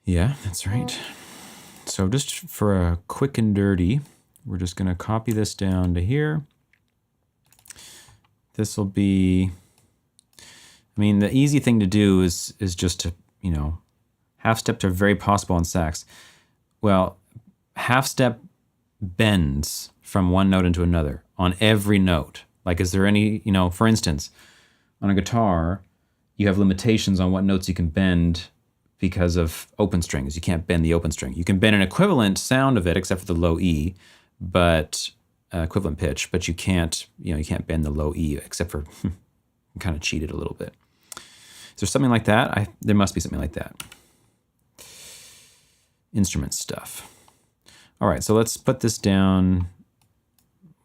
Yeah, that's right. So just for a quick and dirty, we're just going to copy this down to here. This will be, I mean, the easy thing to do is just to, you know, half steps are very possible on sax. Well, half step bends from one note into another on every note. Like, is there any, you know, for instance, on a guitar, you have limitations on what notes you can bend because of open strings. You can't bend the open string. You can bend an equivalent sound of it, except for the low E, but equivalent pitch, but you can't, you know, you can't bend the low E, except for, kind of cheated a little bit. Is there something like that? There must be something like that. Instrument stuff. All right, so let's put this down.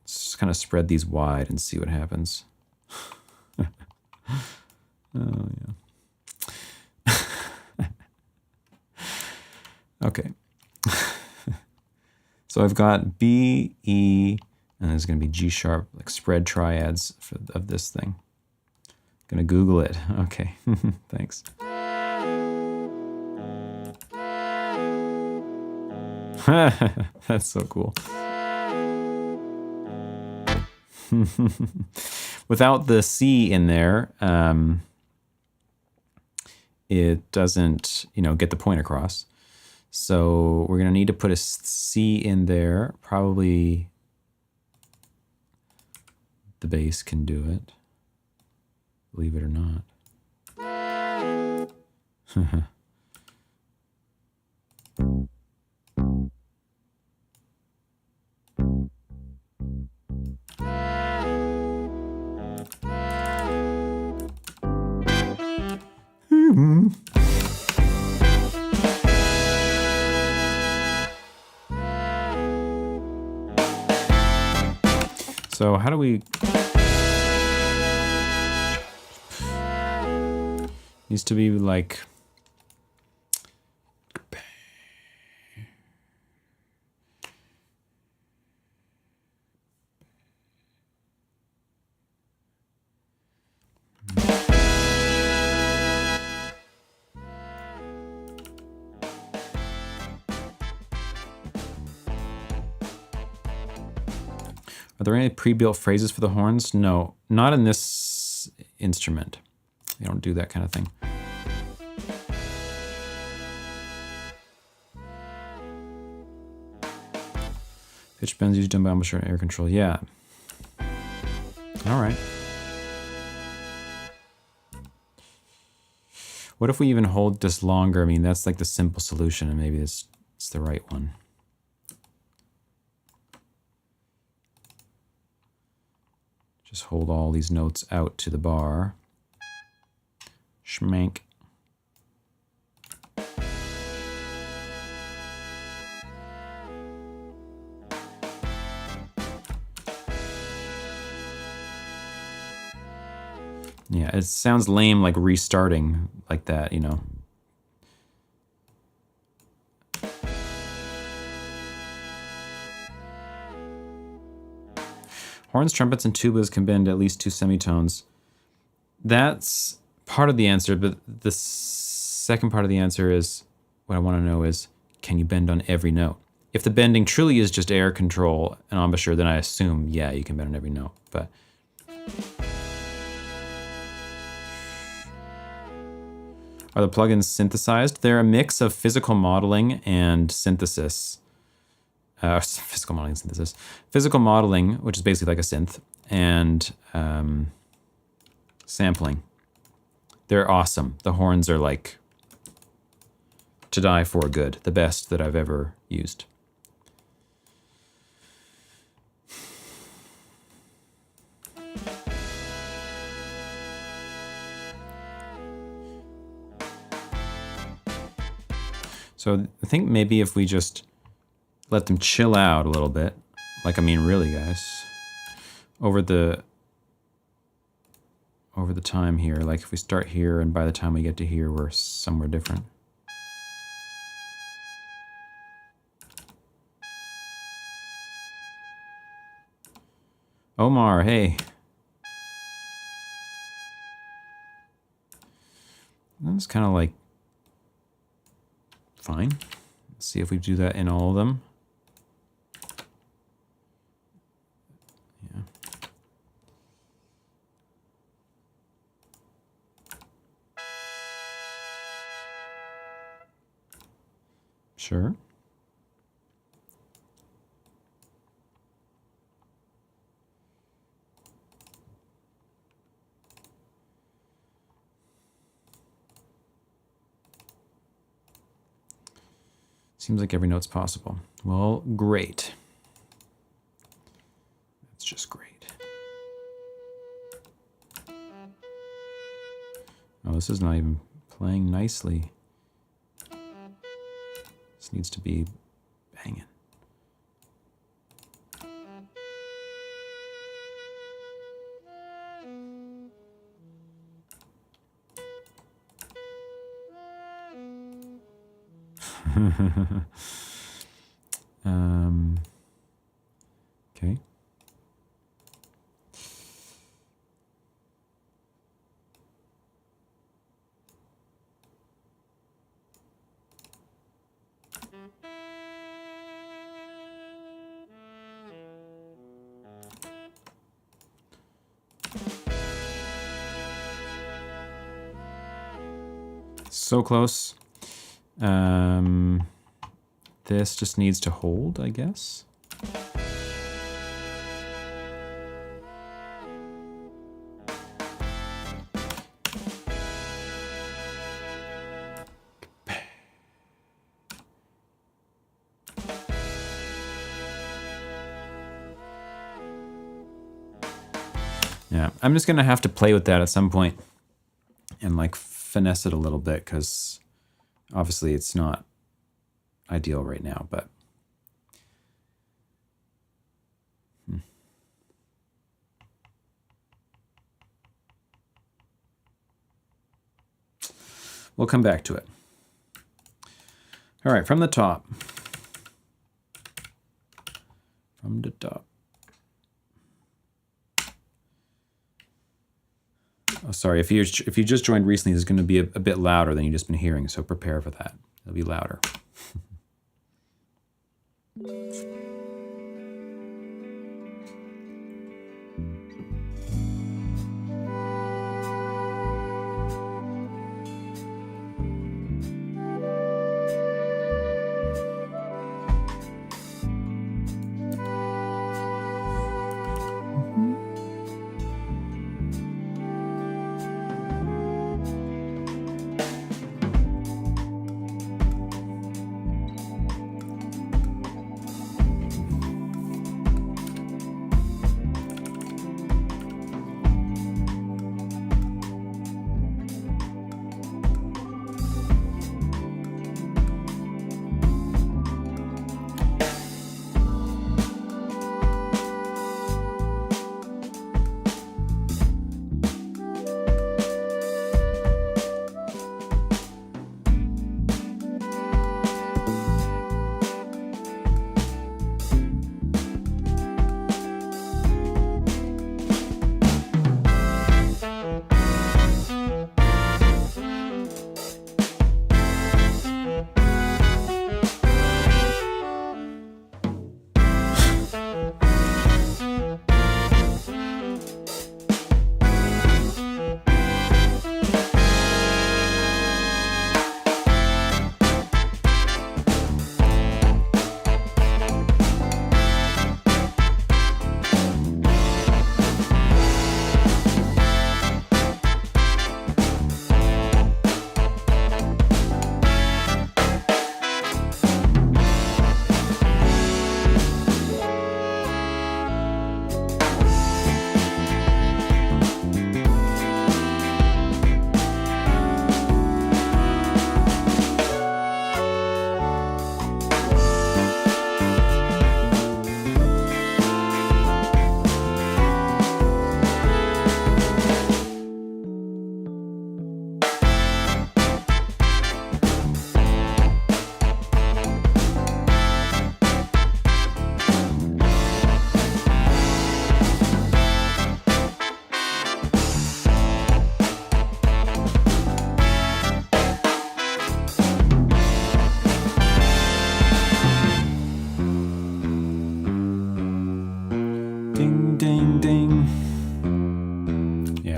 Let's kind of spread these wide and see what happens. Oh, yeah. Okay. So I've got B, E, and there's going to be G sharp, like spread triads of this thing. Going to Google it. Okay, thanks. That's so cool. Without the C in there, it doesn't, you know, get the point across. So we're going to need to put a C in there. Probably the bass can do it, believe it or not. So how do we... Needs to be like... Are there any pre-built phrases for the horns? No, not in this instrument. They don't do that kind of thing. Pitch bends used done by embouchure and air control. Yeah. All right. What if we even hold this longer? I mean, that's like the simple solution, and maybe it's the right one. Just hold all these notes out to the bar. Schmank. Yeah, it sounds lame, like restarting like that, you know. Horns, trumpets, and tubas can bend at least 2 semitones. That's part of the answer, but the second part of the answer is, what I want to know is, can you bend on every note? If the bending truly is just air control and embouchure, then I assume, yeah, you can bend on every note, but... Are the plugins synthesized? They're a mix of physical modeling and synthesis. Physical modeling and synthesis. Physical modeling, which is basically like a synth, and sampling. They're awesome. The horns are like to die for good, the best that I've ever used. So I think maybe if we just let them chill out a little bit, like, I mean, really, guys, over the time here, like if we start here and by the time we get to here, we're somewhere different. Omar, hey. That's kind of like fine. Let's see if we do that in all of them. Yeah. Sure. Seems like every note's possible. Well, great. That's just great. Oh, this is not even playing nicely. This needs to be banging. Okay. So close. This just needs to hold, I guess. Yeah, I'm just gonna have to play with that at some point and like finesse it a little bit, because obviously it's not ideal right now, but we'll come back to it. All right, from the top. From the top. Oh, sorry, if you just joined recently, this is going to be a bit louder than you've just been hearing, so prepare for that. It'll be louder.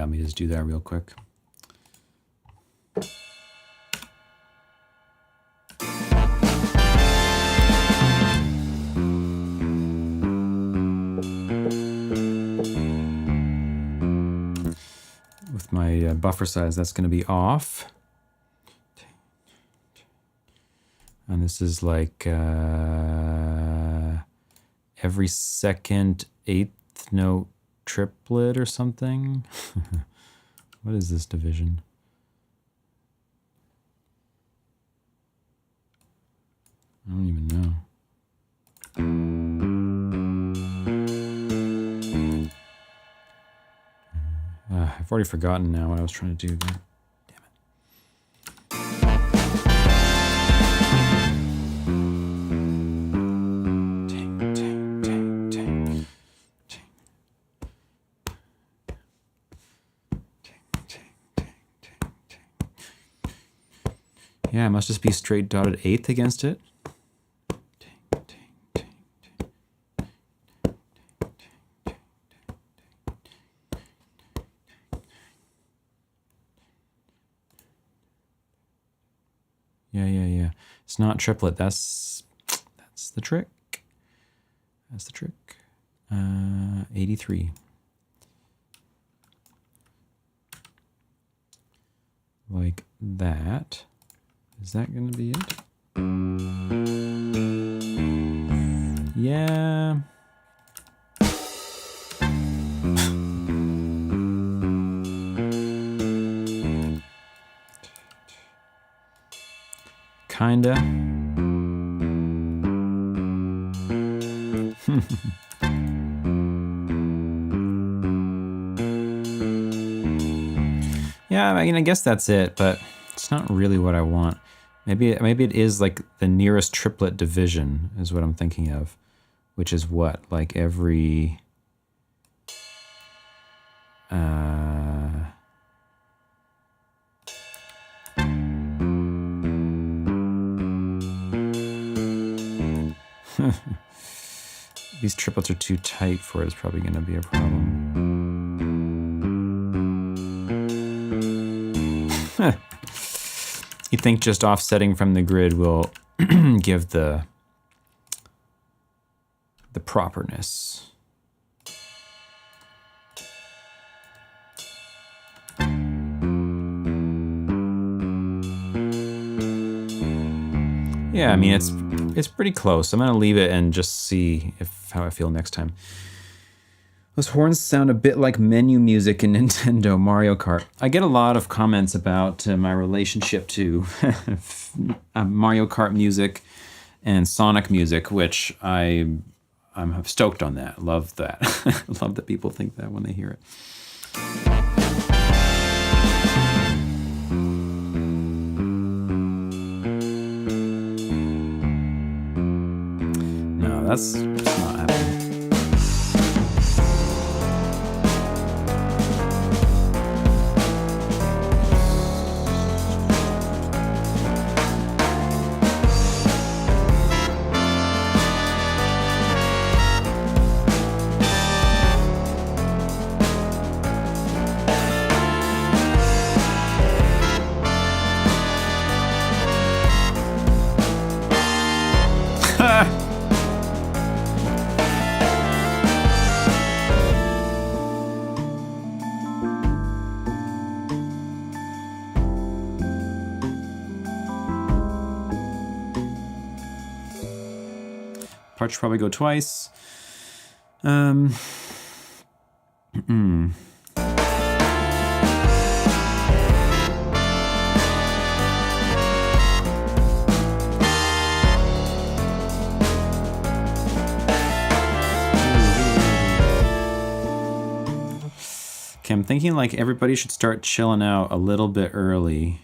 let me just do that real quick. With my buffer size, that's going to be off. And this is like every second eighth note triplet or something. What is this division? I don't even know. I've already forgotten now what I was trying to do there. Yeah, it must just be straight dotted eighth against it. Yeah. It's not triplet. That's the trick. That's the trick. 83. Like that. Is that going to be it? Yeah. Kinda. Yeah, I mean, I guess that's it, but it's not really what I want. Maybe it is like the nearest triplet division is what I'm thinking of, which is what, like every these triplets are too tight for it. It's probably going to be a problem. You think just offsetting from the grid will give the properness. Yeah, I mean it's pretty close. I'm gonna leave it and just see how I feel next time. Those horns sound a bit like menu music in Nintendo Mario Kart. I get a lot of comments about my relationship to Mario Kart music and Sonic music, which I'm stoked on that. Love that. Love that people think that when they hear it. No, that's not happening. Part should probably go twice. Okay, I'm thinking like everybody should start chilling out a little bit early.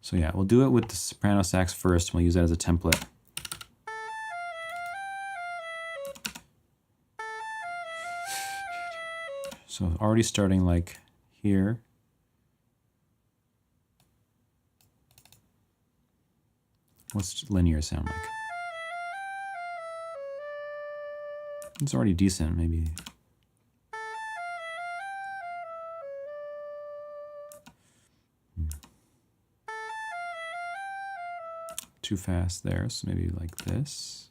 So yeah, we'll do it with the soprano sax first, and we'll use that as a template. So already starting like here. What's linear sound like? It's already decent, maybe. Too fast there, so maybe like this.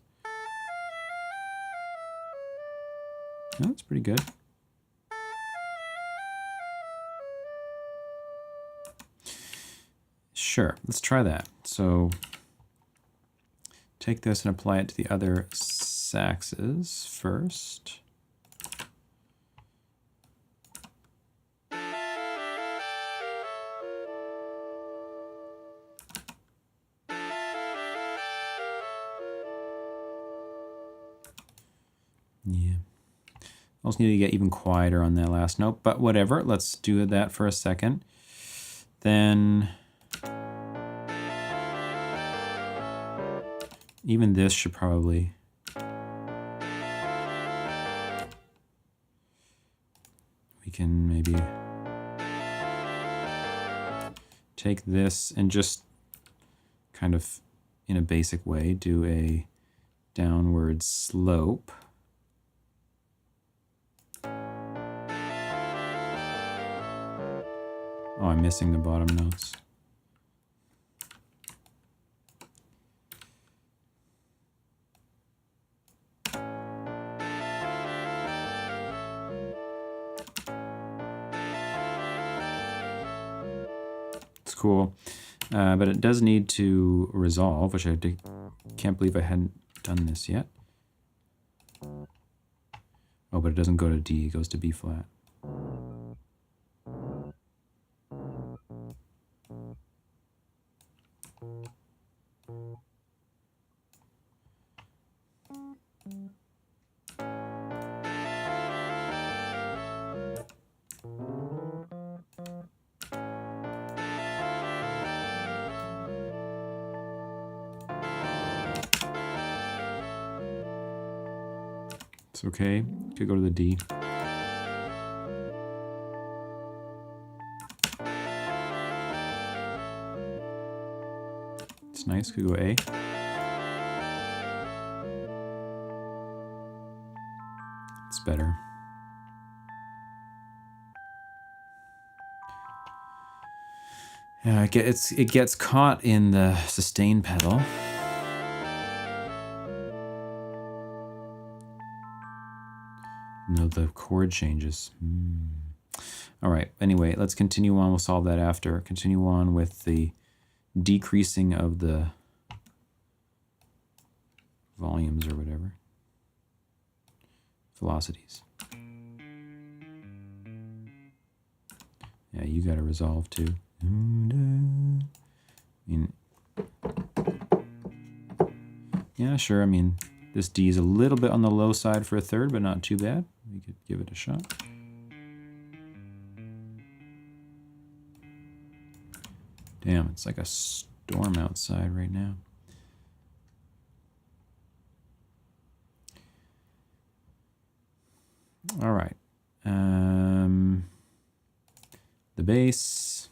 No, that's pretty good. Sure, let's try that. So take this and apply it to the other saxes first. Yeah. I also need to get even quieter on that last note, but whatever. Let's do that for a second. Then even this should probably we can maybe take this and just kind of in a basic way do a downward slope. Oh, I'm missing the bottom notes. It's cool, but it does need to resolve, which I can't believe I hadn't done this yet. Oh, but it doesn't go to D, it goes to B flat. It's okay, could go to the D. It's nice, could go A. It's better. Yeah, it gets caught in the sustain pedal. No, the chord changes. All right, anyway, let's continue on. We'll solve that after. Continue on with the decreasing of the volumes or whatever. Velocities. Yeah, you got to resolve too. I mean, yeah, sure. I mean, this D is a little bit on the low side for a third, but not too bad. We could give it a shot. Damn, it's like a storm outside right now. All right. The bass.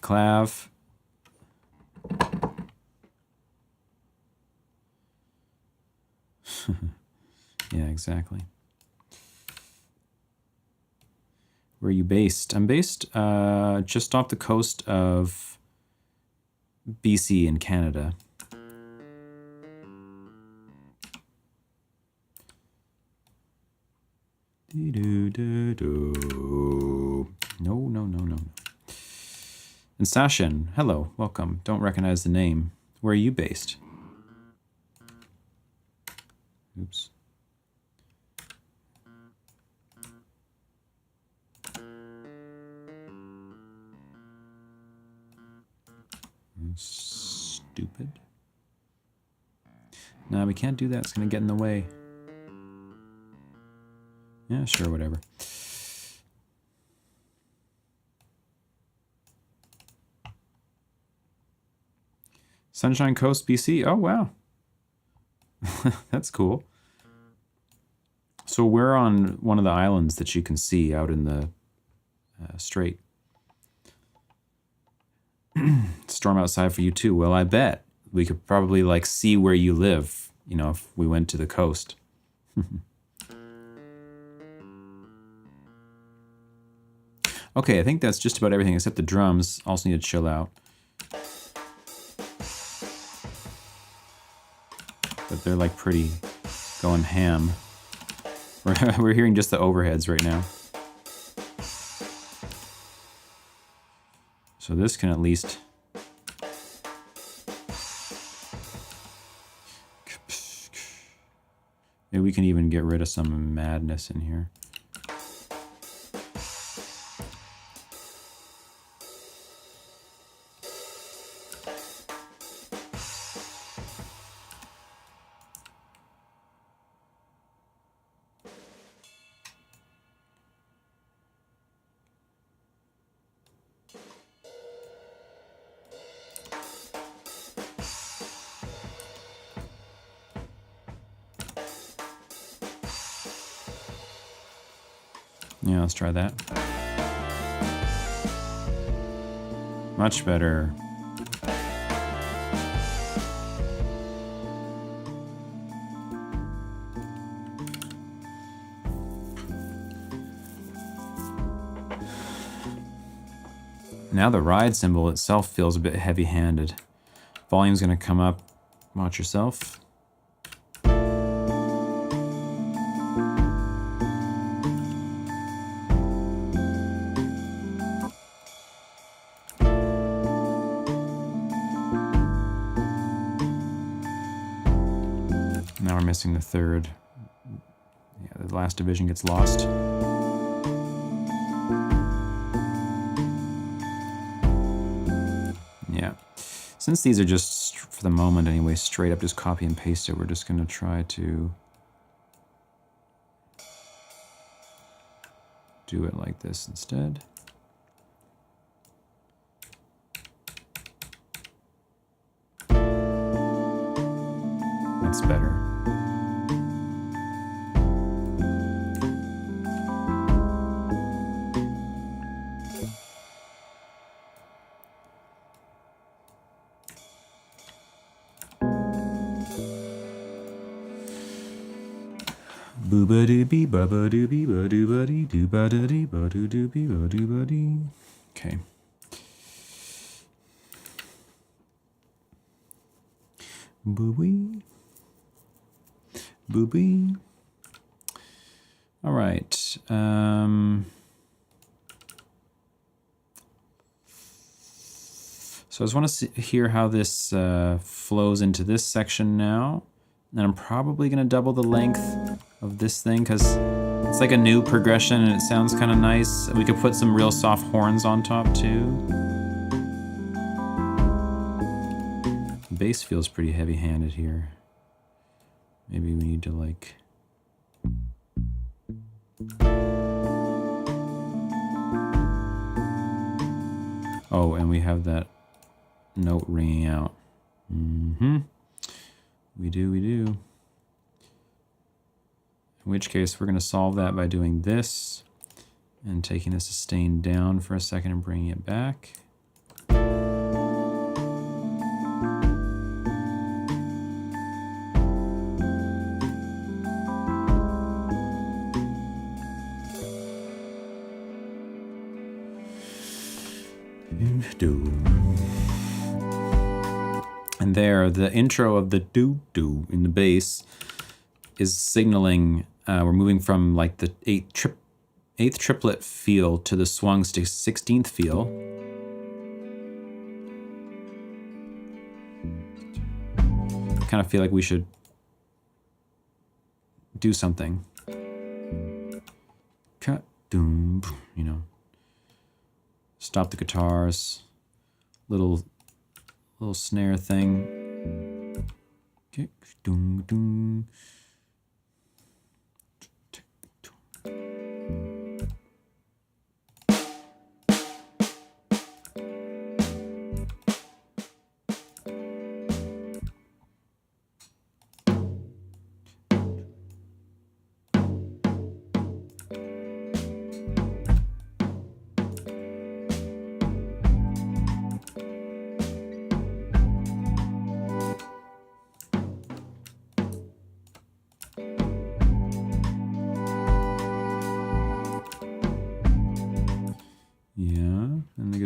Clav. Yeah, exactly. Where are you based? I'm based just off the coast of BC in Canada. No. And Sashin, hello, welcome. Don't recognize the name. Where are you based? Oops. Stupid. No, we can't do that. It's going to get in the way. Yeah, sure, whatever. Sunshine Coast, BC. Oh, wow. That's cool. So we're on one of the islands that you can see out in the strait. Storm outside for you too. Well, I bet we could probably like see where you live, you know, if we went to the coast. Okay, I think that's just about everything except the drums. Also need to chill out. But they're like pretty going ham. We're hearing just the overheads right now. So this can at least... Maybe we can even get rid of some madness in here. Yeah, let's try that. Much better. Now the ride cymbal itself feels a bit heavy-handed. Volume's gonna come up. Watch yourself. Now we're missing the third. Yeah, the last division gets lost. Yeah. Since these are just, for the moment anyway, straight up just copy and paste it, we're just going to try to do it like this instead. That's better. Boo-ba-doo-bee, ba-ba-doo-bee, ba-doo-ba-dee, doo-ba-da-dee, ba-doo-doo-bee, ba-doo-ba-dee. Okay. Boo-wee. Boo-bee. All right. So I just want to hear how this flows into this section now. And I'm probably going to double the length of this thing because it's like a new progression and it sounds kind of nice. We could put some real soft horns on top too. The bass feels pretty heavy-handed here. Maybe we need to like... Oh, and we have that note ringing out. Mm-hmm. We do. In which case, we're going to solve that by doing this and taking the sustain down for a second and bringing it back. And there, the intro of the do-do in the bass is signaling we're moving from like the eighth triplet feel to the swung 16th feel. I kind of feel like we should do something. Cut, doom, you know. Stop the guitars. Little snare thing. Okay. Doom, doom.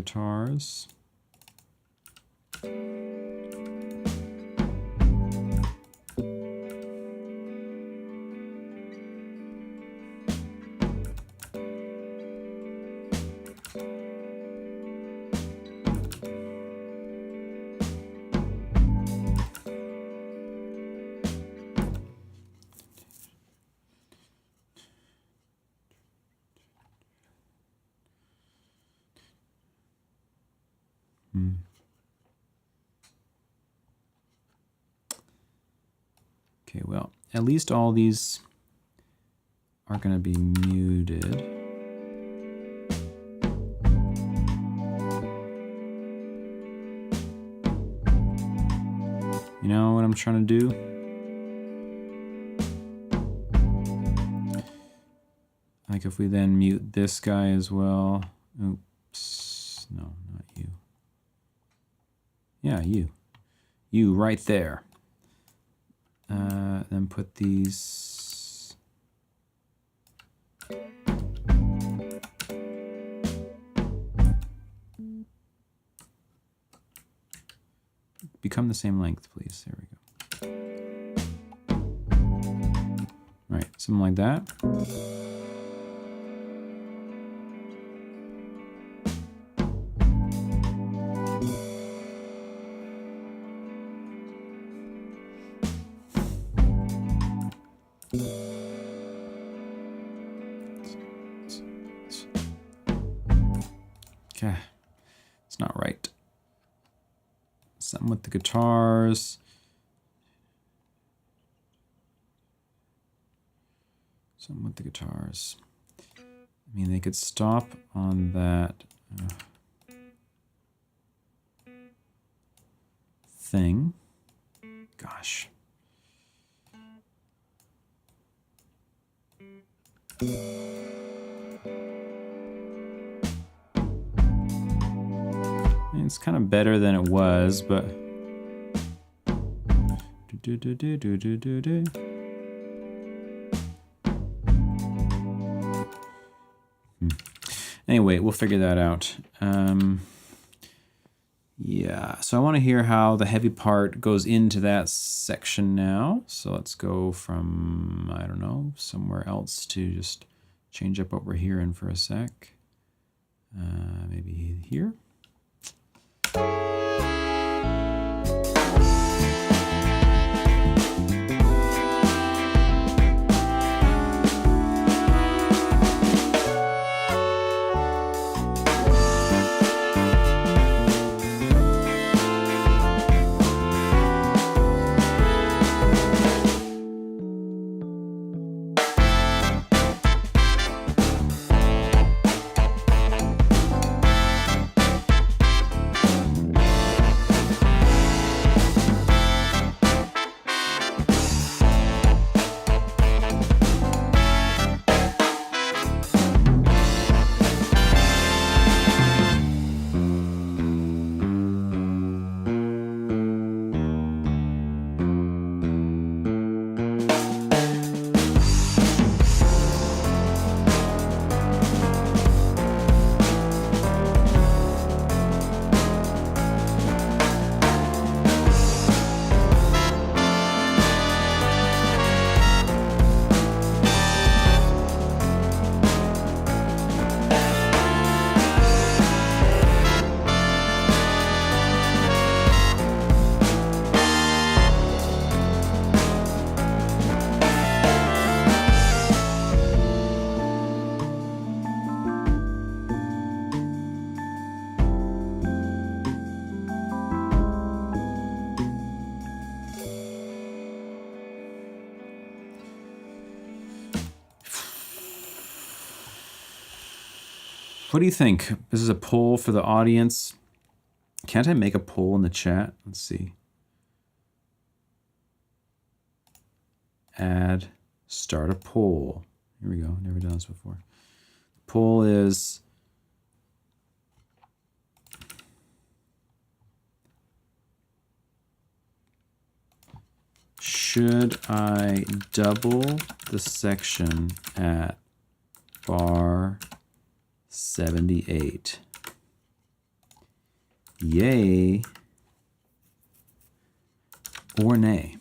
guitars. Okay, well, at least all these are going to be muted. You know what I'm trying to do? Like if we then mute this guy as well. Oops, no, not you. Yeah, you. You right there. Then put these. Become the same length, please. There we go. All right, something like that. Okay, it's not right. Something with the guitars. Something with the guitars. I mean, they could stop on that thing. Gosh. It's kind of better than it was, but anyway, we'll figure that out. Yeah, so I want to hear how the heavy part goes into that section now. So let's go from, I don't know, somewhere else to just change up what we're hearing for a sec. Maybe here. What do you think? This is a poll for the audience. Can't I make a poll in the chat? Let's see. Add, start a poll. Here we go. Never done this before. The poll is, should I double the section at bar 78? Yay or nay?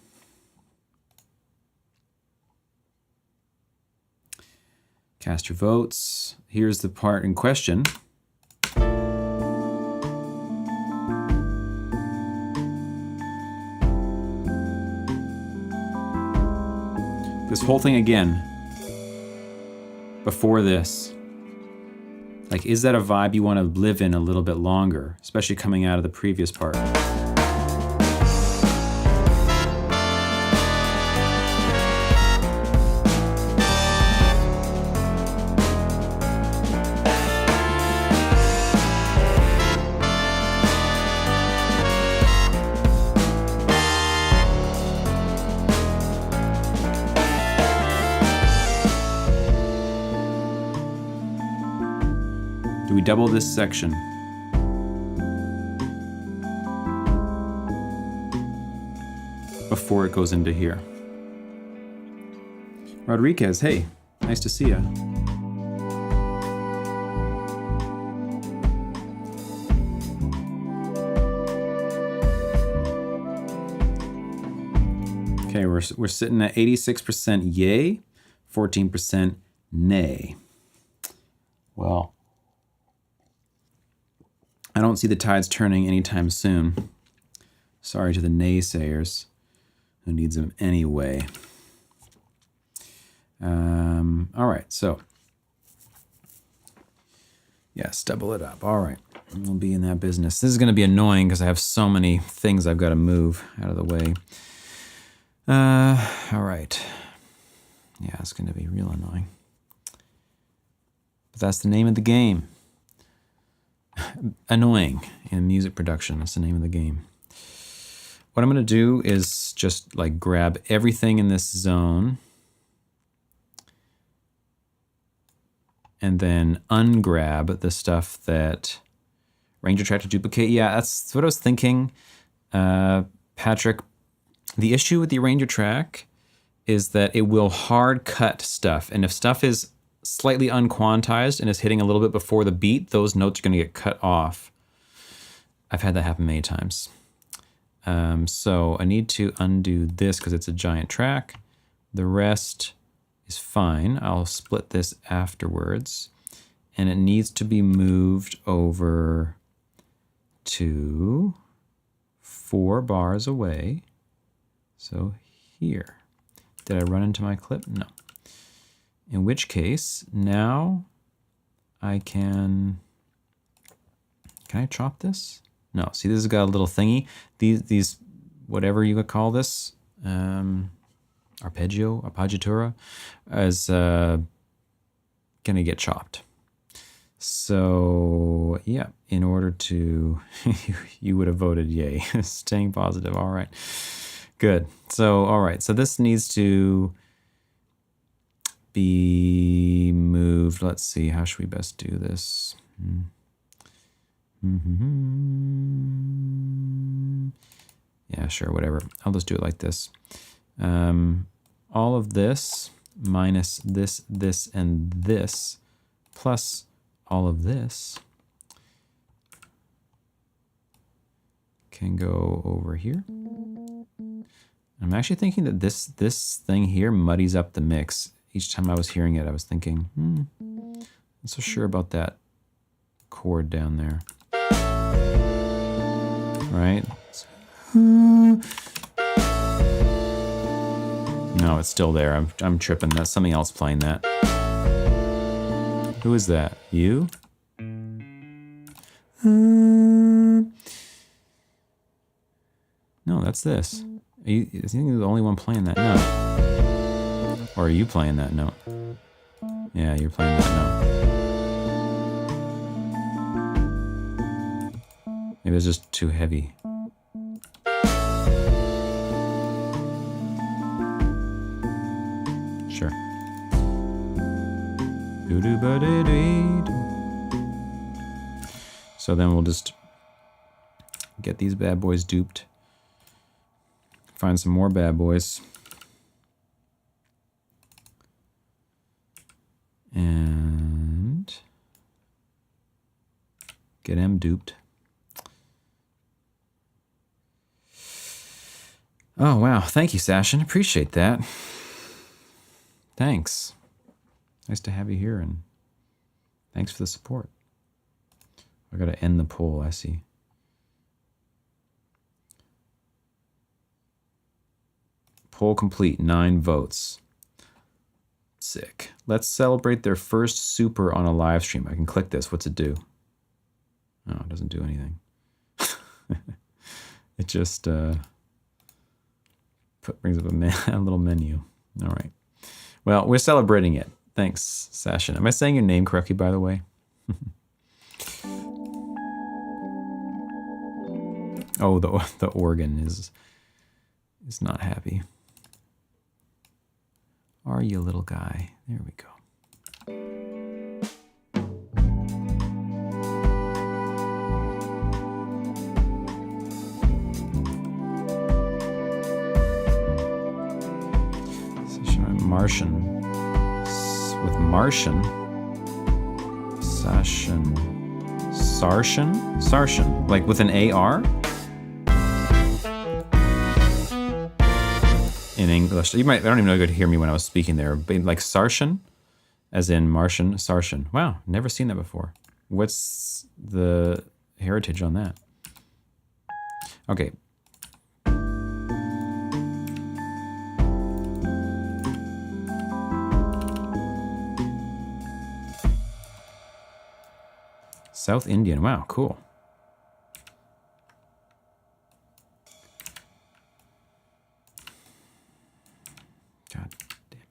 Cast your votes. Here's the part in question. This whole thing again, before this, like, is that a vibe you want to live in a little bit longer, especially coming out of the previous part? Do we double this section? Before it goes into here. Rodriguez, hey, nice to see ya. Okay, we're sitting at 86% yay, 14% nay. Well, I don't see the tides turning anytime soon. Sorry to the naysayers. Who needs them anyway? All right, so. Yes, double it up. All right, we'll be in that business. This is going to be annoying because I have so many things I've got to move out of the way. All right. Yeah, it's going to be real annoying. But that's the name of the game. Annoying in music production. That's the name of the game. What I'm going to do is just like grab everything in this zone and then ungrab the stuff that Ranger Track to duplicate. Yeah, that's what I was thinking. Patrick, the issue with the Ranger Track is that it will hard cut stuff. And if stuff is slightly unquantized and is hitting a little bit before the beat, those notes are going to get cut off. I've had that happen many times. So I need to undo this because it's a giant track. The rest is fine. I'll split this afterwards. And it needs to be moved over to 4 bars away. So here. Did I run into my clip? No. In which case, now I can I chop this? No, see, this has got a little thingy. These whatever you would call this, arpeggiatura, is gonna get chopped. So yeah, in order to, you would have voted yay, staying positive. All right, good. So all right, so this needs to be moved. Let's see, how should we best do this? Yeah, sure, whatever. I'll just do it like this. All of this minus this, this, and this, plus all of this can go over here. I'm actually thinking that this thing here muddies up the mix. Each time I was hearing it, I was thinking, I'm not so sure about that chord down there. Right? No, it's still there. I'm tripping. That's something else playing that. Who is that? You? No, that's this. I think you're the only one playing that note. Or are you playing that note? Yeah, you're playing that note. Maybe it's just too heavy. Sure. So then we'll just get these bad boys duped. Find some more bad boys. And get them duped. Oh, wow. Thank you, Sashin. Appreciate that. Thanks. Nice to have you here, and thanks for the support. I got to end the poll, I see. Poll complete, 9 votes. Sick. Let's celebrate their first super on a live stream. I can click this. What's it do? Oh, it doesn't do anything. It just brings up a little menu. All right. Well, we're celebrating it. Thanks, Sashin. Am I saying your name correctly, by the way? Oh, the organ is not happy. Are you, little guy? There we go. Martian. With Martian. Sashin. Sarshan? Sarshan. Like with an AR? In English. I don't even know if you could hear me when I was speaking there. But like Sarshan? As in Martian, Sarshan. Wow, never seen that before. What's the heritage on that? Okay. South Indian. Wow, cool. God damn it.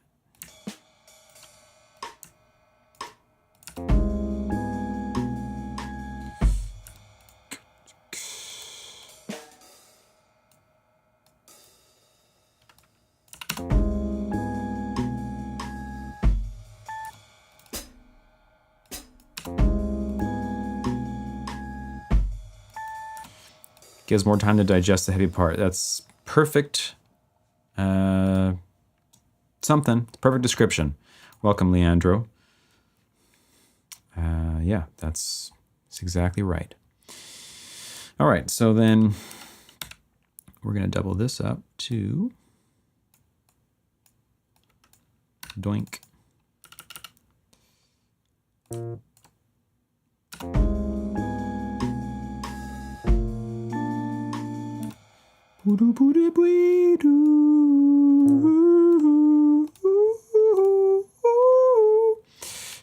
Gives more time to digest the heavy part. That's perfect. Something. Perfect description. Welcome, Leandro. Yeah, that's exactly right. All right, so then we're going to double this up to doink.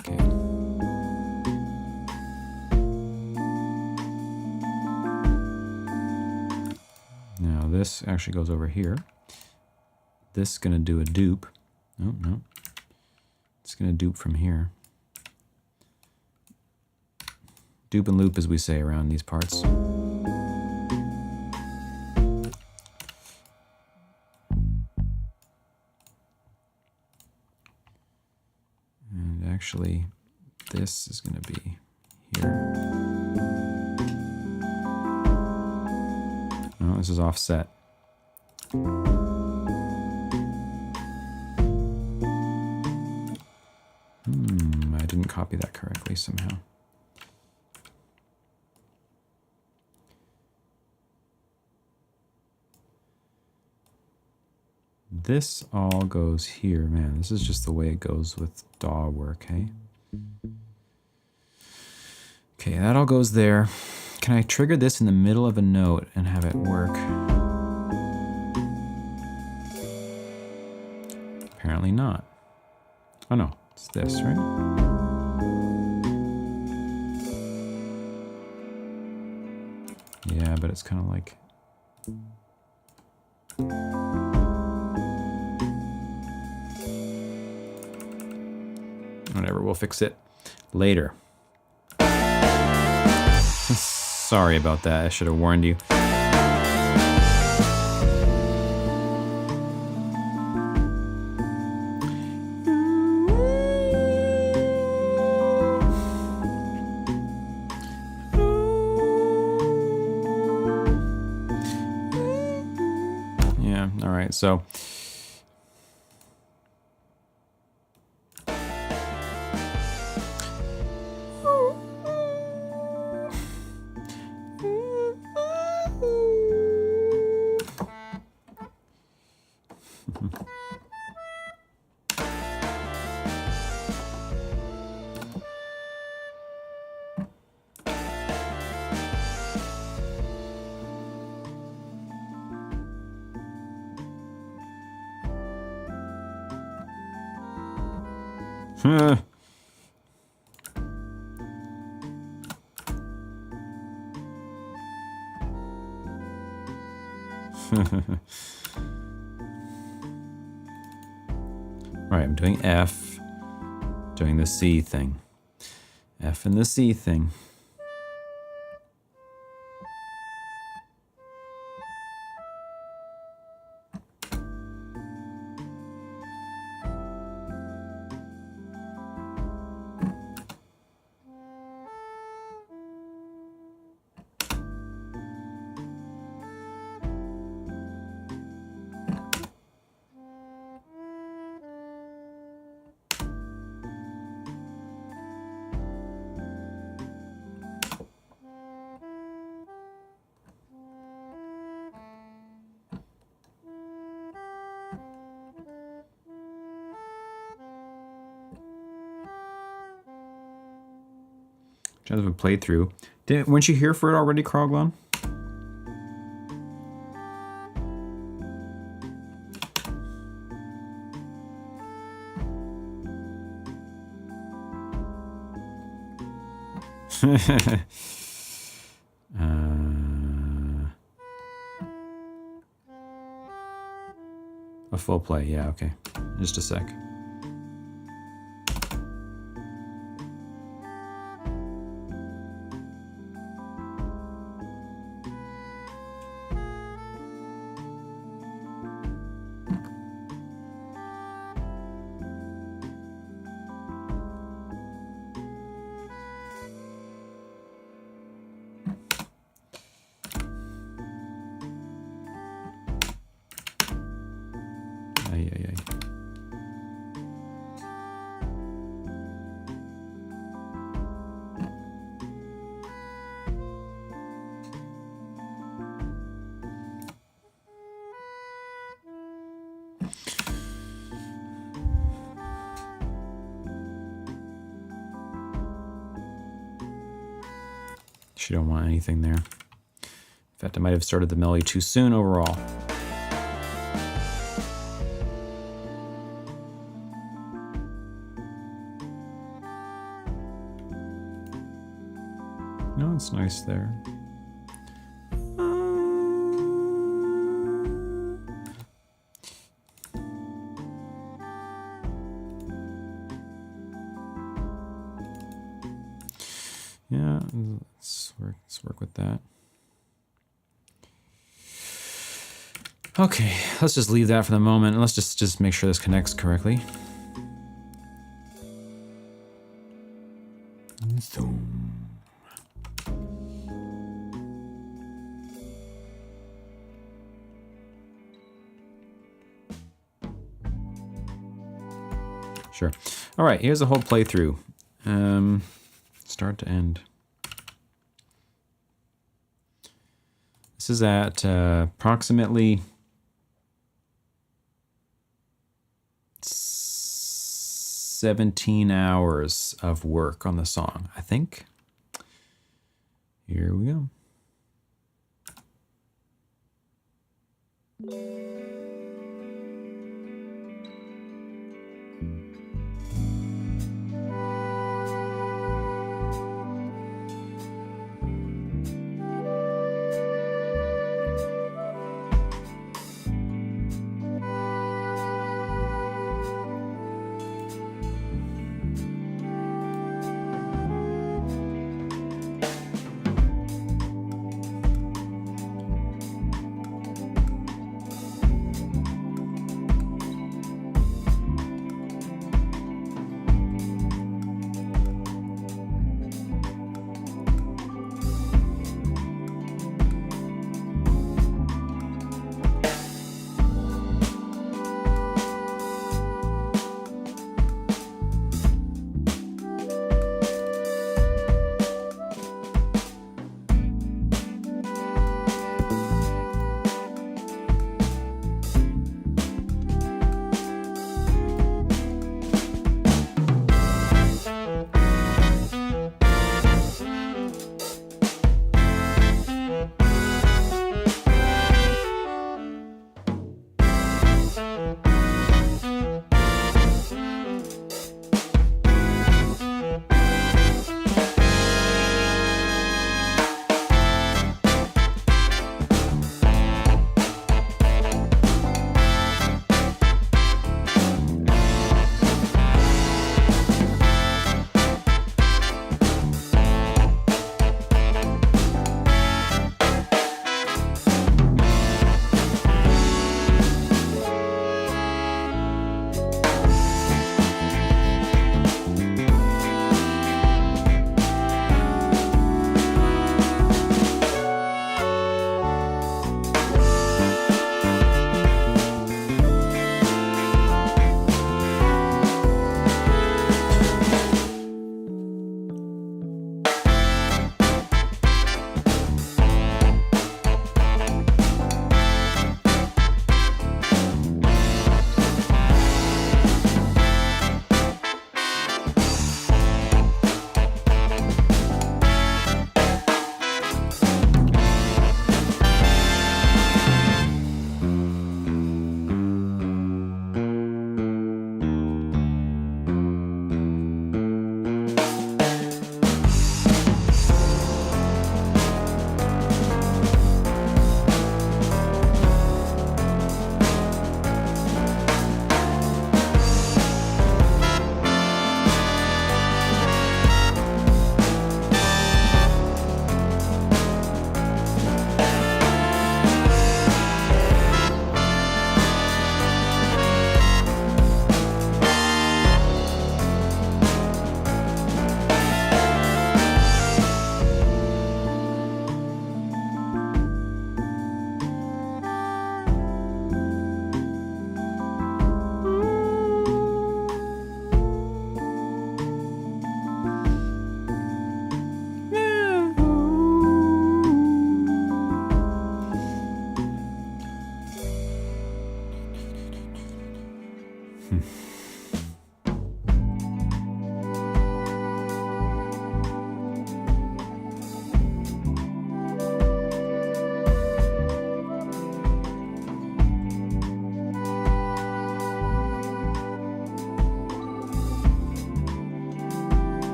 Okay. Now this actually goes over here. This is going to do a dupe. Oh, no. It's going to dupe from here. Dupe and loop, as we say around these parts. And actually, this is going to be here. Oh, this is offset. I didn't copy that correctly somehow. This all goes here. Man, this is just the way it goes with DAW work, hey? Okay, that all goes there. Can I trigger this in the middle of a note and have it work? Apparently not. Oh no, it's this, right? Yeah, but it's kind of like... Whatever, we'll fix it later. Sorry about that, I should have warned you. Yeah, all right, so... All right, I'm doing F, doing the C thing. F and the C thing. Just have a playthrough. Weren't you here for it already, Kroglan? A full play, yeah, okay. Just a sec. Ay, ay, ay. She don't want anything there. In fact, I might have started the melody too soon overall. No, it's nice there. Yeah, let's work with that. Okay, let's just leave that for the moment, and let's just make sure this connects correctly. Sure. All right, here's the whole playthrough. Start to end. This is at approximately 17 hours of work on the song, I think. Here we go.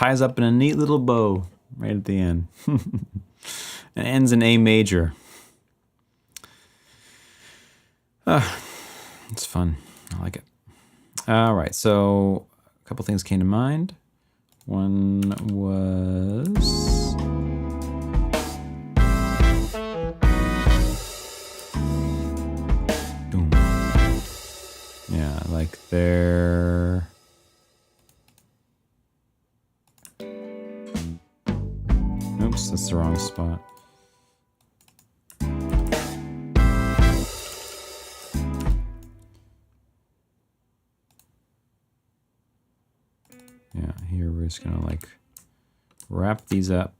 ties up in a neat little bow right at the end. It ends in A major. It's fun. I like it. All right, so a couple things came to mind. One was... Boom. Yeah, like there... Oops, that's the wrong spot. Yeah, here we're just gonna like wrap these up.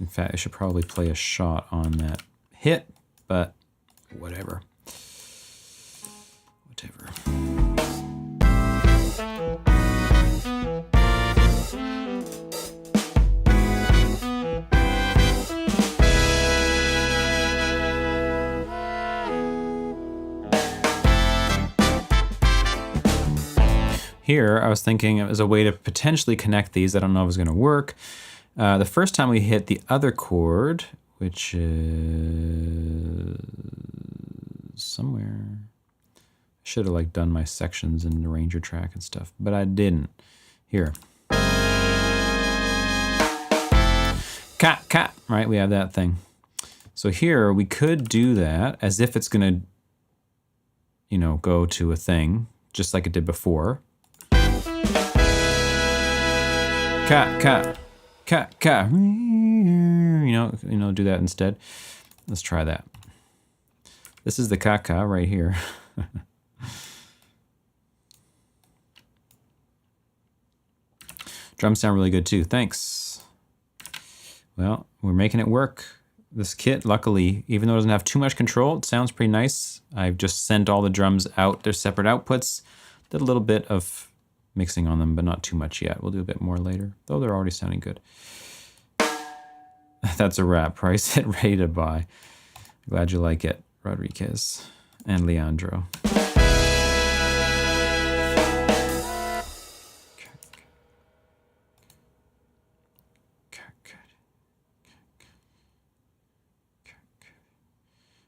In fact, I should probably play a shot on that hit, but whatever. Whatever. Here, I was thinking it was a way to potentially connect these. I don't know if it was going to work. The first time we hit the other chord, which is somewhere. I should have like done my sections in the Ranger track and stuff, but I didn't. Here. Cat, right? We have that thing. So here we could do that as if it's going to, you know, go to a thing, just like it did before. Cat. You know, do that instead. Let's try that. This is the ka right here. Drums sound really good too. Thanks. Well, we're making it work. This kit, luckily, even though it doesn't have too much control, it sounds pretty nice. I've just sent all the drums out their separate outputs. Did a little bit of mixing on them, but not too much yet. We'll do a bit more later, though they're already sounding good. That's a wrap. Price it, ready to buy. Glad you like it, Rodriguez and Leandro.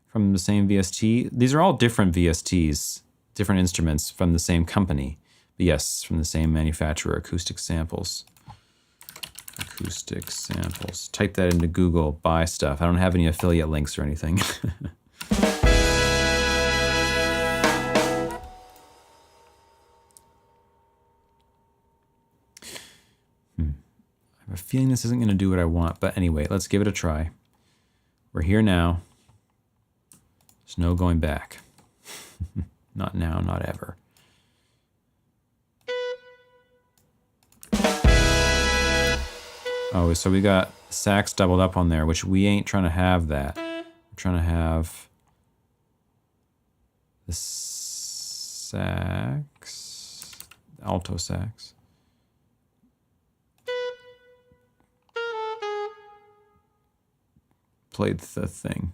From the same VST. These are all different VSTs, different instruments from the same company. But yes, from the same manufacturer, Acousticsamples. Acousticsamples. Type that into Google, buy stuff. I don't have any affiliate links or anything. I have a feeling this isn't going to do what I want, but anyway, let's give it a try. We're here now. There's no going back. Not now, not ever. Oh, so we got sax doubled up on there, which we ain't trying to have that. We're trying to have the sax, alto sax. Played the thing.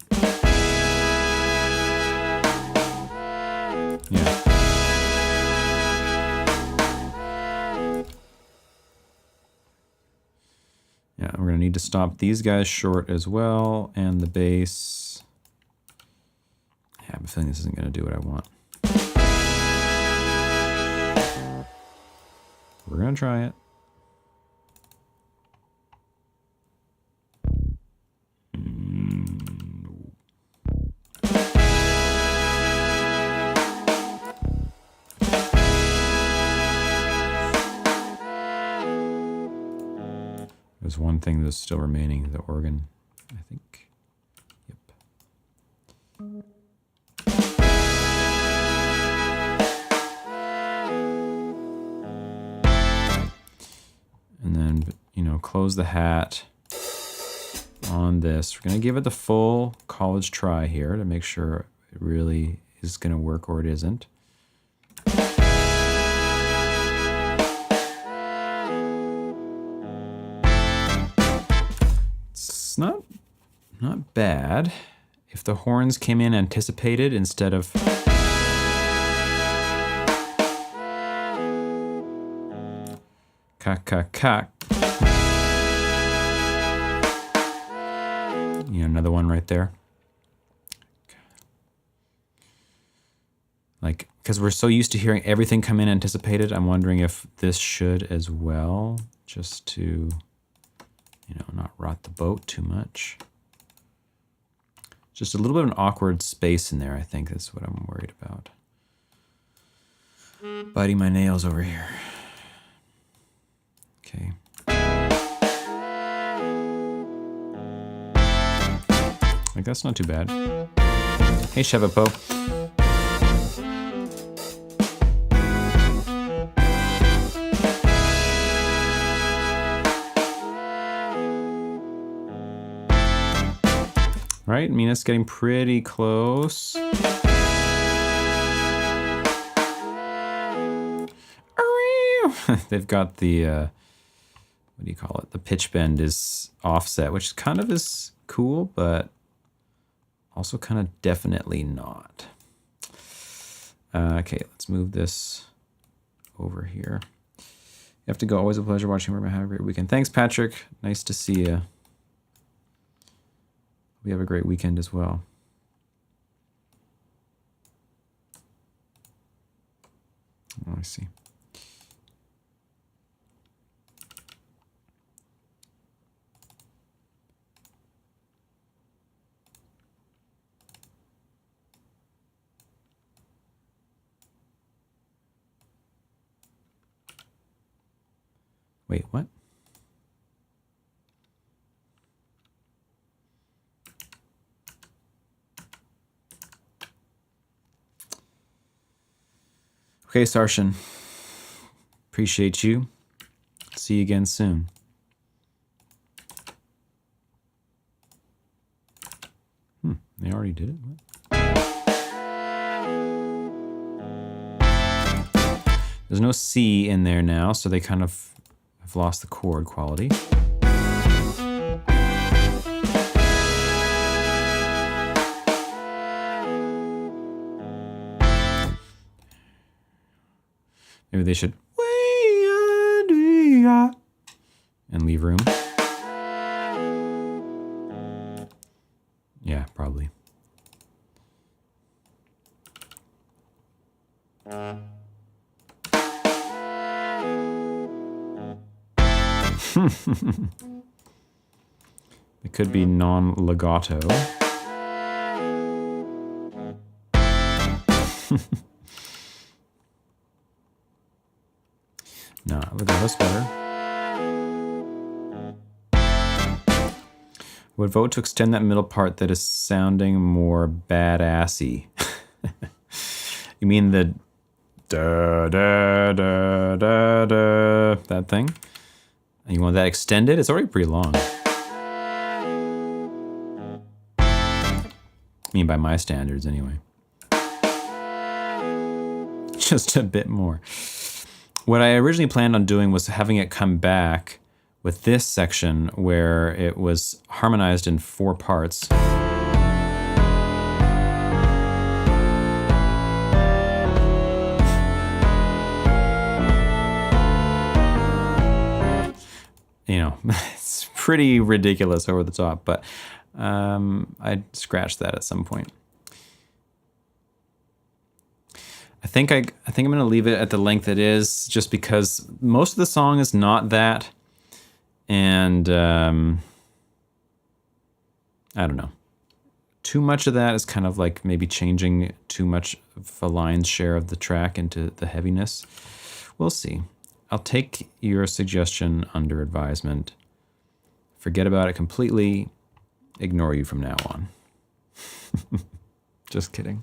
Yeah. Yeah, we're gonna need to stop these guys short as well, and the bass. Yeah, I have a feeling this isn't gonna do what I want. We're gonna try it. There's one thing that's still remaining, the organ, I think. Yep. And then, you know, close the hat on this. We're going to give it the full college try here to make sure it really is going to work or it isn't. It's not bad. If the horns came in anticipated instead of Ka. Another one right there. Like, because we're so used to hearing everything come in anticipated, I'm wondering if this should as well, just to, not rot the boat too much. Just a little bit of an awkward space in there, I think that's what I'm worried about. Biting my nails over here. Okay. Like, that's not too bad. Hey, Shevapo. Right, I mean, it's getting pretty close. They've got the, what do you call it? The pitch bend is offset, which kind of is cool, but also kind of definitely not. Okay, let's move this over here. You have to go. Always a pleasure watching. Have a great weekend. Thanks, Patrick. Nice to see you. We have a great weekend as well. Oh, I see. Wait, what? Okay, Sarshan. Appreciate you. See you again soon. They already did it? What? There's no C in there now, so they kind of have lost the chord quality. Maybe they should and leave room. Yeah, probably. It could be non-legato. No, legato's better. Would vote to extend that middle part that is sounding more badassy. You mean the da da da da da, that thing? And you want that extended? It's already pretty long. I mean, by my standards, anyway. Just a bit more. What I originally planned on doing was having it come back with this section where it was harmonized in 4 parts. It's pretty ridiculous over the top, but I'd scratch that at some point. I think I'm going to leave it at the length it is, just because most of the song is not that, and I don't know. Too much of that is kind of like maybe changing too much of a lion's share of the track into the heaviness. We'll see. I'll take your suggestion under advisement. Forget about it completely. Ignore you from now on. Just kidding.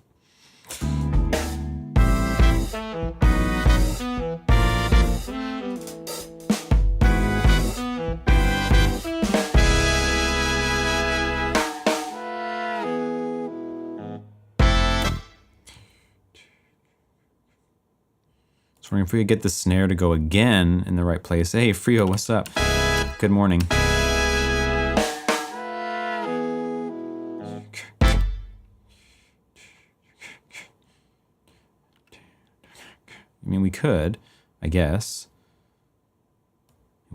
So if we could get the snare to go again in the right place. Hey, Frio, what's up? Good morning. I mean, we could, I guess.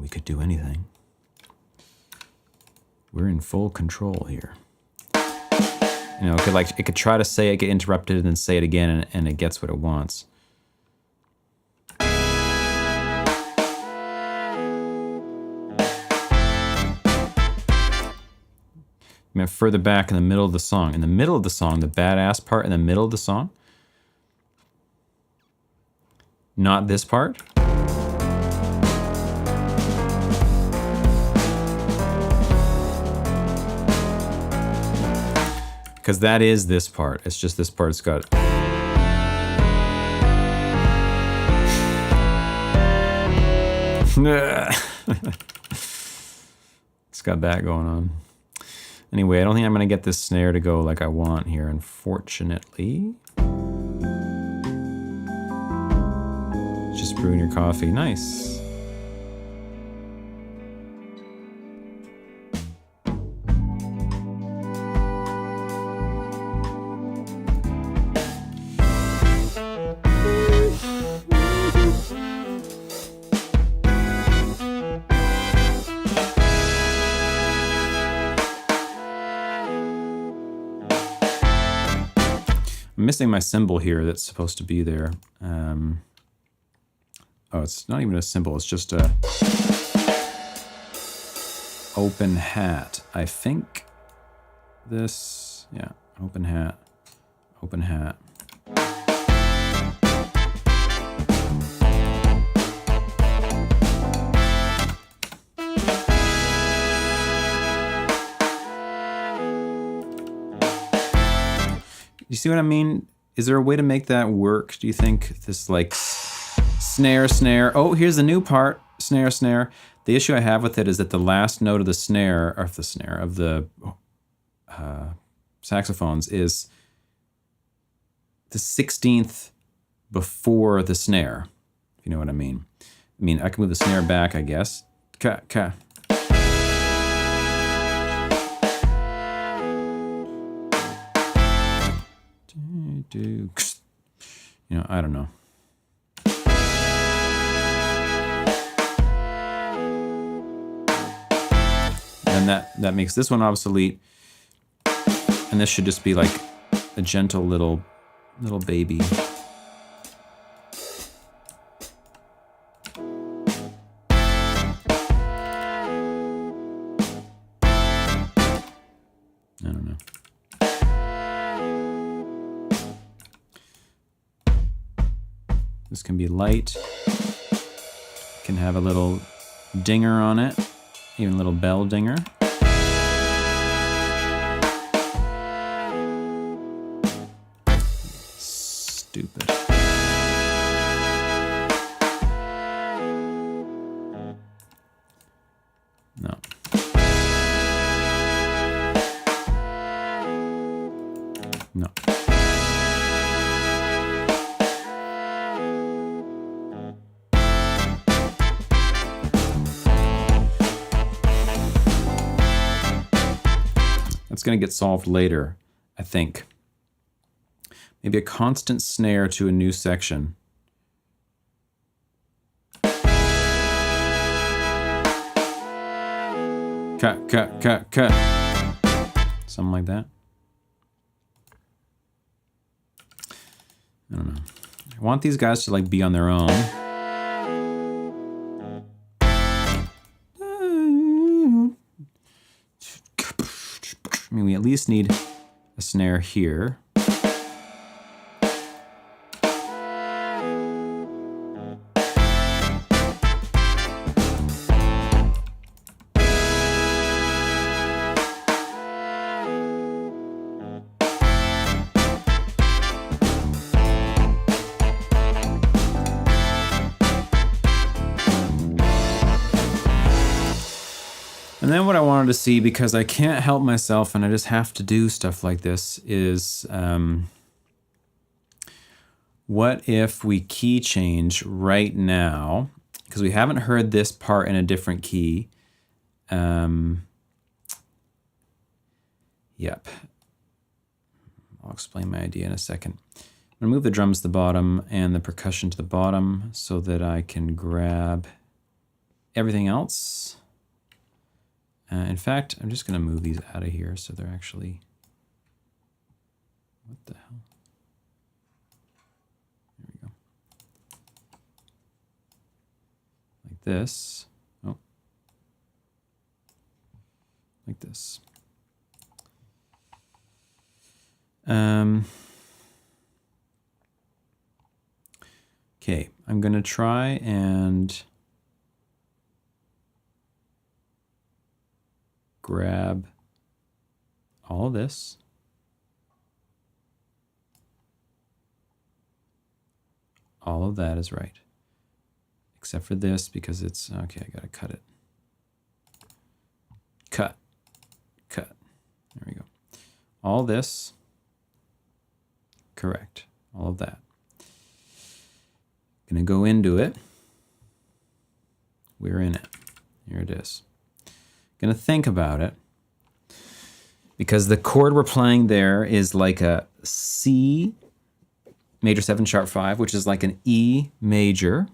We could do anything. We're in full control here. You know, it could try to say it, get interrupted, and then say it again, and it gets what it wants. I mean, further back in the middle of the song. In the middle of the song, the badass part in the middle of the song. Not this part. Because that is this part. It's just this part's got... It's got that going on. Anyway, I don't think I'm going to get this snare to go like I want here, unfortunately. Just brewing your coffee. Nice. I'm missing my symbol here that's supposed to be there. Oh, it's not even a symbol, it's just a open hat. I think this, yeah, open hat, open hat. You see what I mean? Is there a way to make that work? Do you think this like snare, snare? Oh, here's the new part. Snare, snare. The issue I have with it is that the last note of the snare, or the snare of the saxophones is the 16th before the snare. If you know what I mean. I mean, I can move the snare back, I guess. Ka, ka. You know, I don't know. And that makes this one obsolete. And this should just be like a gentle little baby. I don't know. This can be light, can have a little dinger on it, even a little bell dinger. Stupid. No. No. That's going to get solved later, I think. Maybe a constant snare to a new section. Cut, cut, cut, cut. Something like that. I don't know. I want these guys to like be on their own. I mean, we at least need a snare here. And then what I wanted to see, because I can't help myself and I just have to do stuff like this, is what if we key change right now, because we haven't heard this part in a different key. Yep. I'll explain my idea in a second. I'm going to move the drums to the bottom and the percussion to the bottom so that I can grab everything else. In fact, I'm just going to move these out of here so they're actually... What the hell? There we go. Like this. Oh. Like this. Okay, I'm going to try and grab all of this. All of that is right. Except for this, because it's... Okay, I got to cut it. Cut. Cut. There we go. All this. Correct. All of that. Going to go into it. We're in it. Here it is. Going to think about it. Because the chord we're playing there is like a C major 7 sharp 5, which is like an E major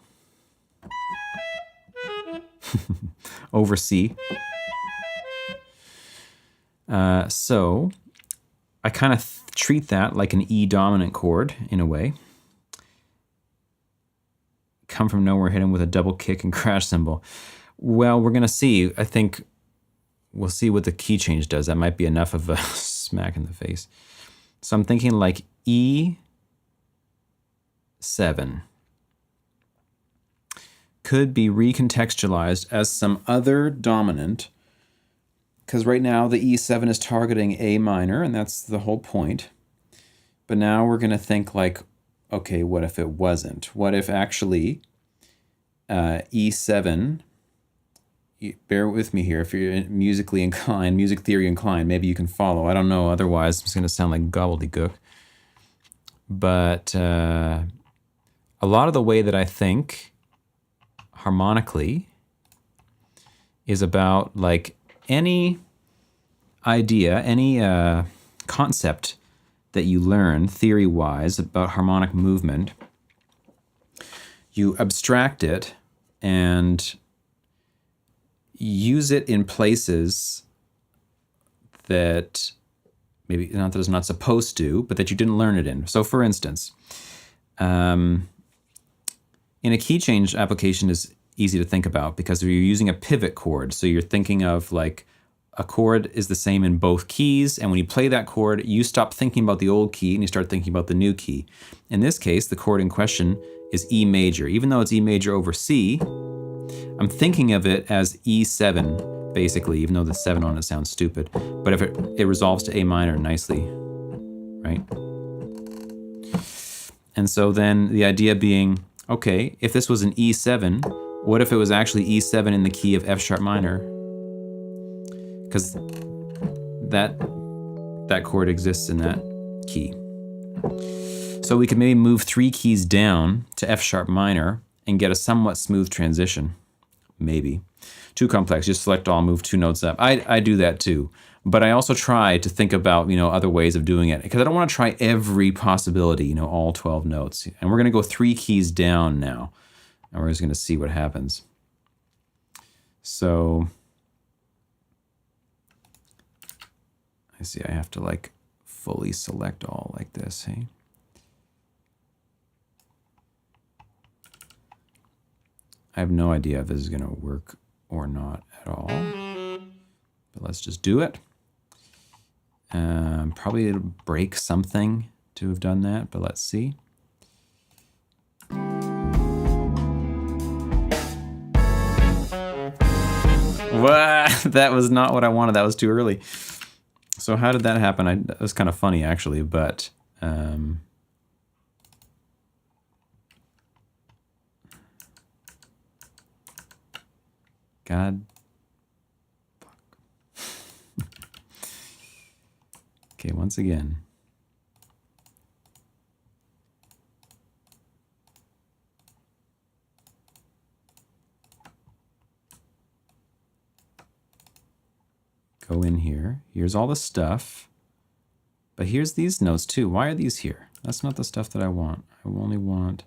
over C. So I kind of treat that like an E dominant chord in a way. Come from nowhere, hit him with a double kick and crash cymbal. Well, we're going to see. I think we'll see what the key change does. That might be enough of a smack in the face. So I'm thinking like E7 could be recontextualized as some other dominant, because right now the E7 is targeting A minor, and that's the whole point. But now we're going to think like, okay, what if it wasn't? What if actually E7, bear with me here, if you're musically inclined, music theory inclined, maybe you can follow. I don't know, otherwise it's going to sound like gobbledygook. But a lot of the way that I think harmonically is about like any idea, any concept that you learn theory-wise about harmonic movement, you abstract it and use it in places that maybe not that it's not supposed to, but that you didn't learn it in. So for instance, in a key change application is easy to think about because you're using a pivot chord. So you're thinking of like a chord is the same in both keys, and when you play that chord, you stop thinking about the old key and you start thinking about the new key. In this case, the chord in question is E major. Even though it's E major over C, I'm thinking of it as E7, basically, even though the 7 on it sounds stupid. But if it resolves to A minor nicely, right? And so then the idea being, okay, if this was an E7, what if it was actually E7 in the key of F sharp minor? Because that chord exists in that key. So we could maybe move 3 keys down to F sharp minor and get a somewhat smooth transition. Maybe. Too complex, just select all, move 2 notes up. I do that too. But I also try to think about, other ways of doing it, because I don't want to try every possibility, all 12 notes. And we're going to go 3 keys down now. And we're just going to see what happens. So I see I have to like fully select all like this, hey? I have no idea if this is going to work or not at all. But let's just do it. Probably it'll break something to have done that, but let's see. Wow, that was not what I wanted. That was too early. So how did that happen? That was kind of funny, actually, but... God. Okay, once again. Go in here. Here's all the stuff. But here's these notes too. Why are these here? That's not the stuff that I want. I only want...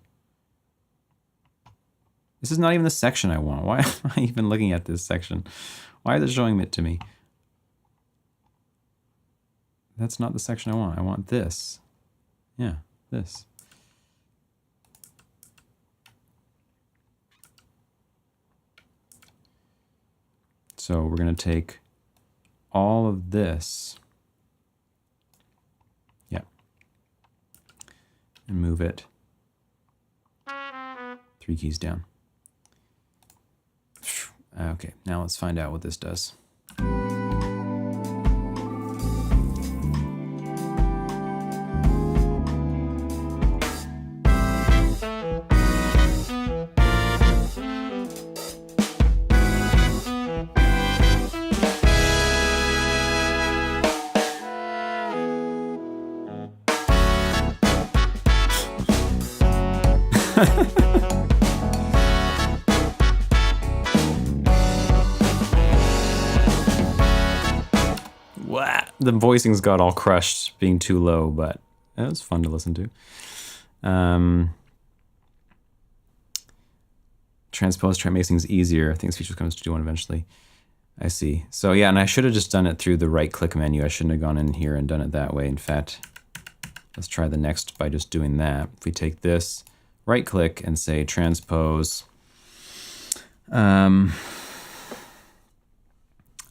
This is not even the section I want. Why am I even looking at this section? Why are they showing it to me? That's not the section I want. I want this. Yeah, this. So we're going to take all of this, yeah, and move it 3 keys down. Okay, now let's find out what this does. The voicings got all crushed being too low, but it was fun to listen to. Transpose try makes things easier. I think this feature comes to do one eventually. I see. So yeah, and I should have just done it through the right-click menu. I shouldn't have gone in here and done it that way. In fact, let's try the next by just doing that. If we take this, right-click, and say transpose, I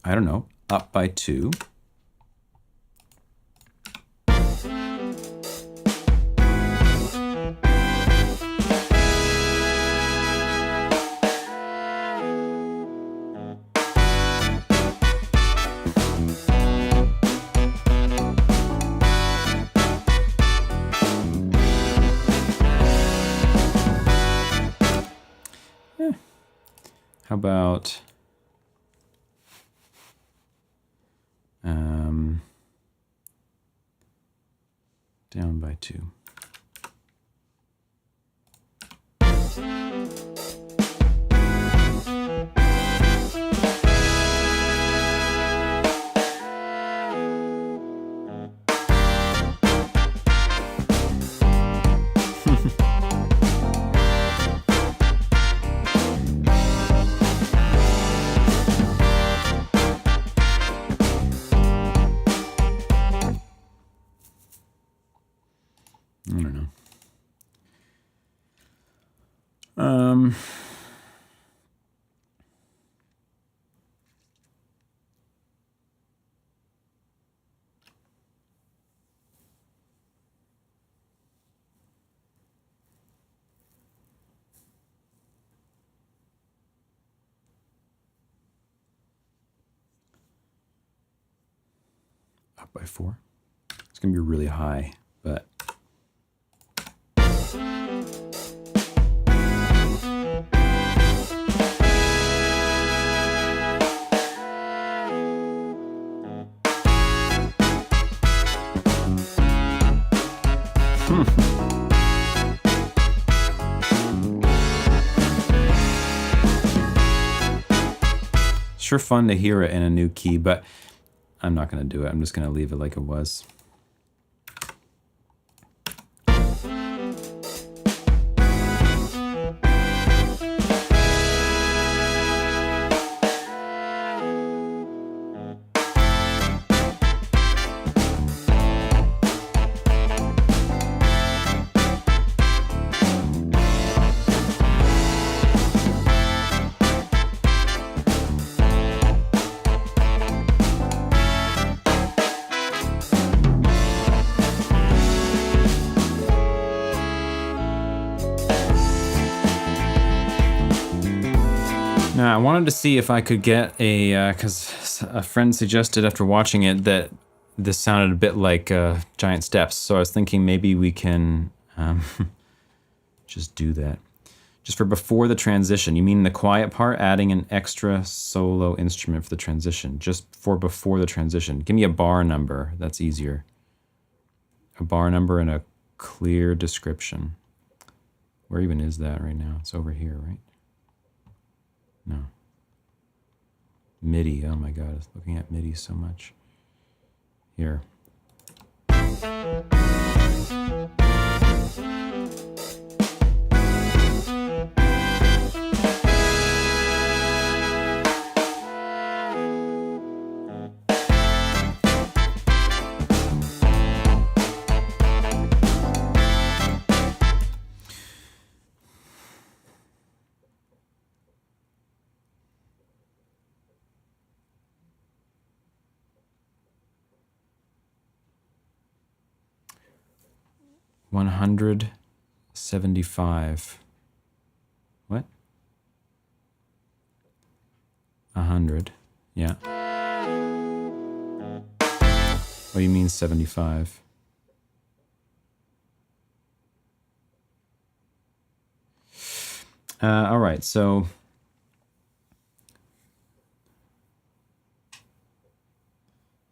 don't know, up by 2. How about down by 2? I don't know. Up by 4. It's gonna be really high, but sure fun to hear it in a new key, but I'm not going to do it. I'm just going to leave it like it was. Now, I wanted to see if I could get a, because a friend suggested after watching it that this sounded a bit like Giant Steps. So I was thinking maybe we can just do that. Just for before the transition. You mean the quiet part, adding an extra solo instrument for the transition. Just for before the transition. Give me a bar number. That's easier. A bar number and a clear description. Where even is that right now? It's over here, right? No. MIDI, oh my God, I was looking at MIDI so much. Here. 175. What? 100. Yeah. What do you mean 75? All right, so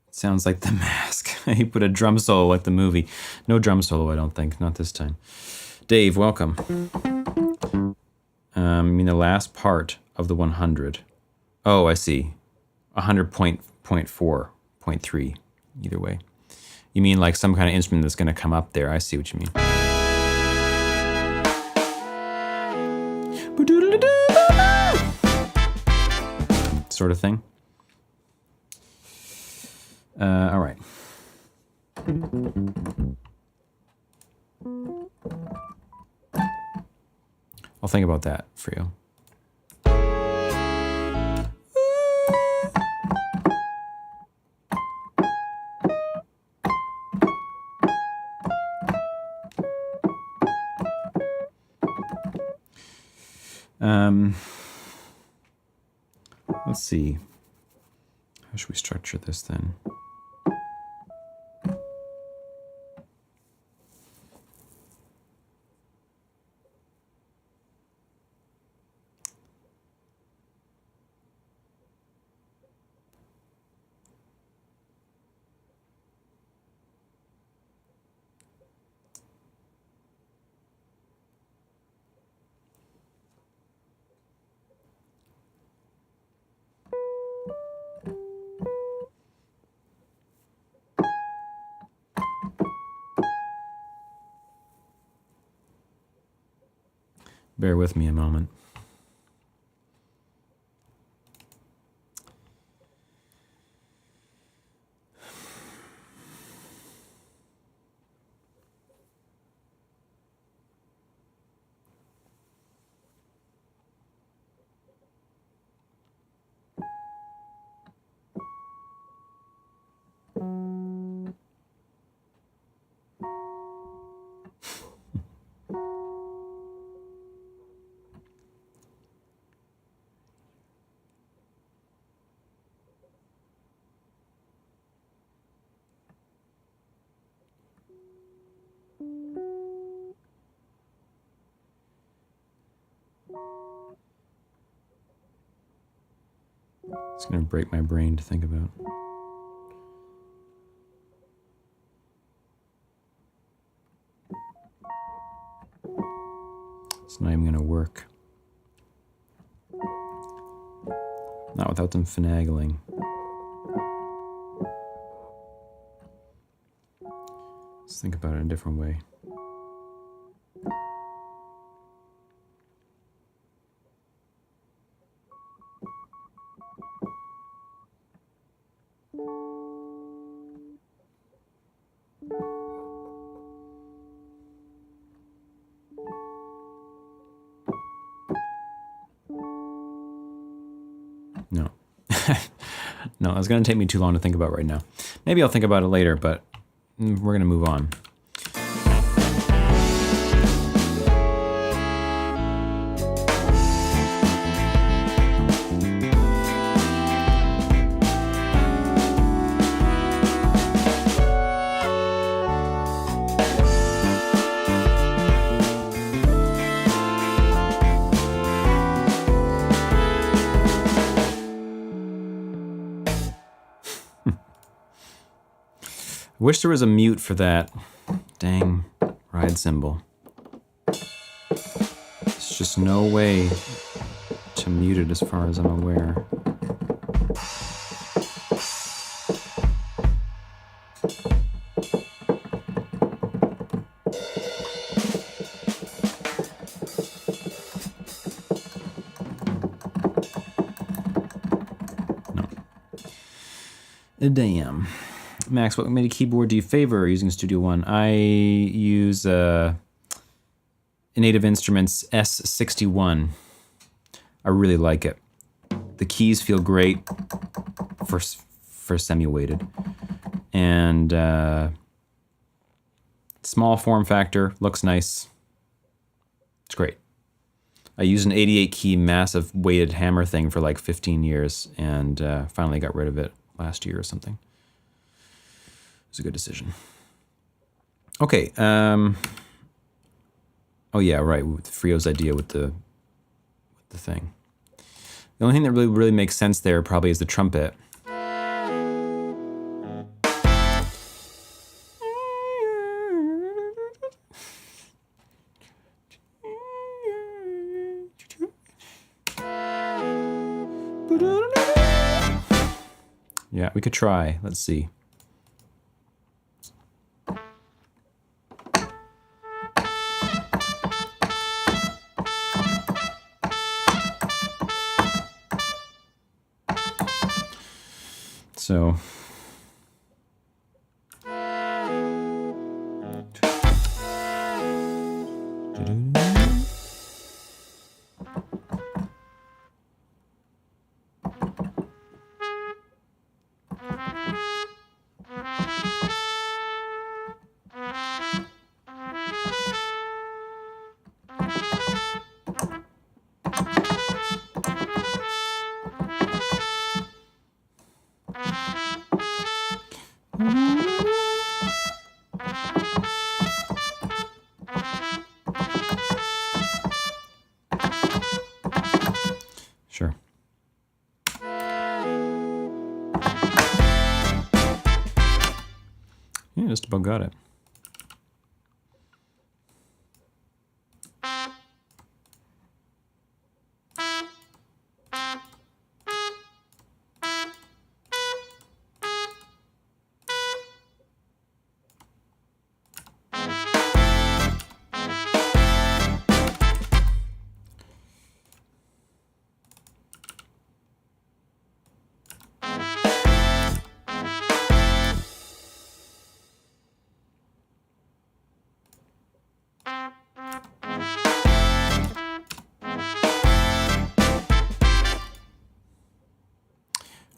it sounds like The Mask. He put a drum solo like the movie. No drum solo, I don't think. Not this time. Dave, welcome. I mean the last part of the 100. Oh, I see. 100.4.3. Either way. You mean like some kind of instrument that's going to come up there. I see what you mean. Sort of thing. All right. I'll think about that for you. Let's see. How should we structure this then? Bear with me a moment. It's going to break my brain to think about. It's not even going to work. Not without them finagling. Let's think about it in a different way. No. No, it's going to take me too long to think about right now. Maybe I'll think about it later, but we're going to move on. I wish there was a mute for that dang ride cymbal. There's just no way to mute it as far as I'm aware. No. Damn. Max, what MIDI keyboard do you favor using Studio One? I use Native Instruments S61. I really like it. The keys feel great for semi-weighted. And Small form factor, looks nice. It's great. I used an 88 key massive weighted hammer thing for like 15 years and finally got rid of it last year or something. It was a good decision. Okay. Oh yeah, right. With Frio's idea with the thing. The only thing that really makes sense there probably is the trumpet. Yeah, we could try. Let's see. So sure. Yeah, just about got it.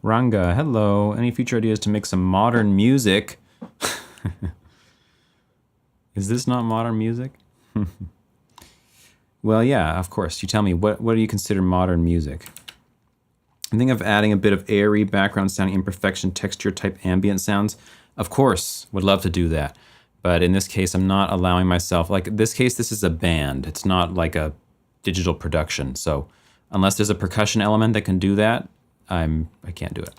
Ranga, hello. Any future ideas to make some modern music? Is this not modern music? Well, yeah, of course. You tell me, what do you consider modern music? I think of adding a bit of airy background sound, imperfection, texture type ambient sounds. Of course, would love to do that. But in this case, I'm not allowing myself, like in this case, this is a band. It's not like a digital production. So unless there's a percussion element that can do that, I can't do it.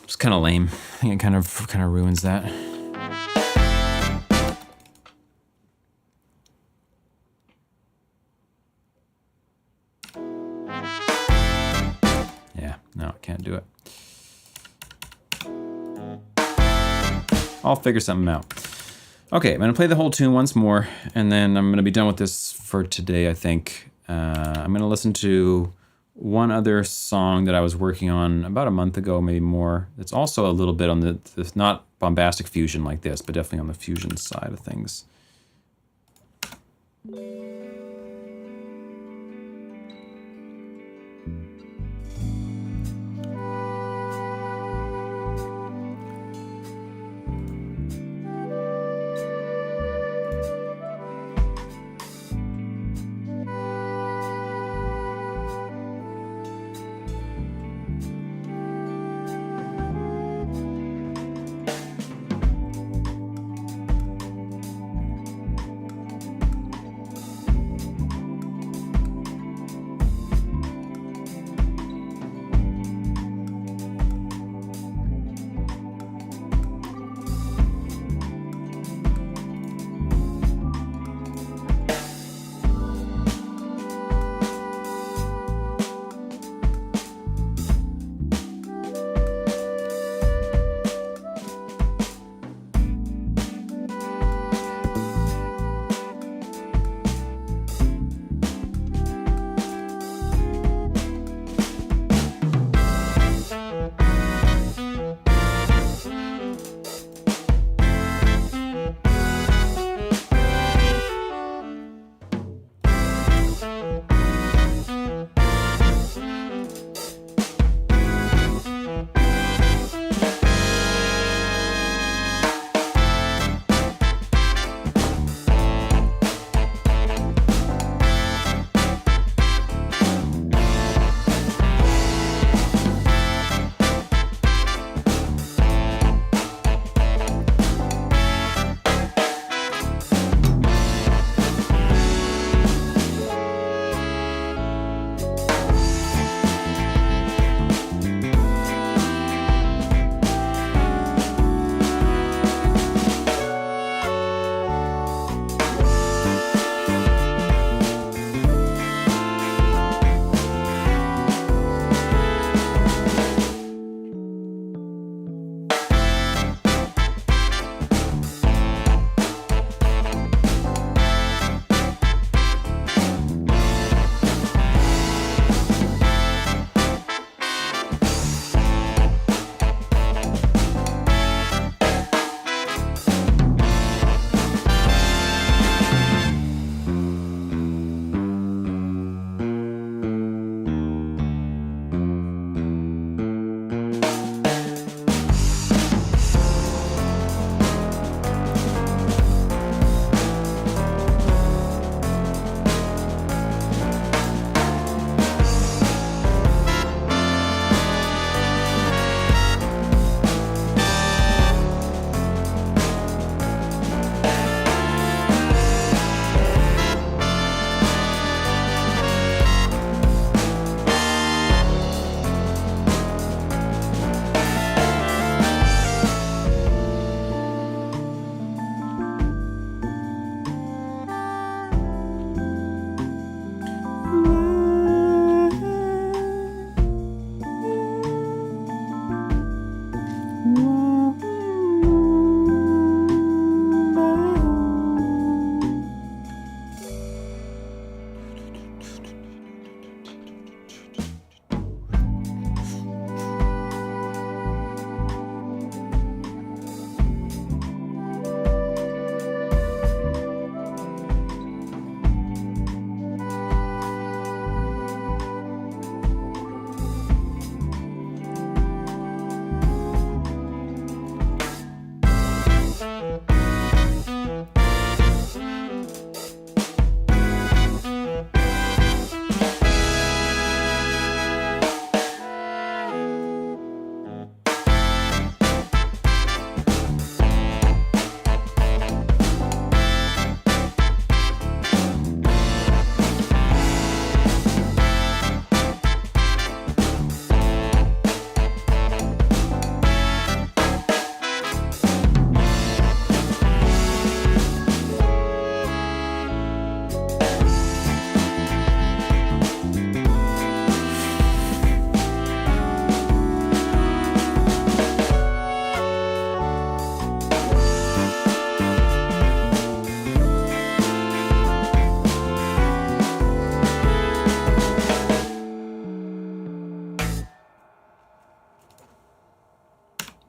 It's kind of lame. I think it kind of ruins that. Yeah, no, I can't do it. I'll figure something out. Okay, I'm gonna play the whole tune once more, and then I'm gonna be done with this for today, I think. I'm gonna listen to one other song that I was working on about a month ago, maybe more. It's also a little bit on the not bombastic fusion like this, but definitely on the fusion side of things.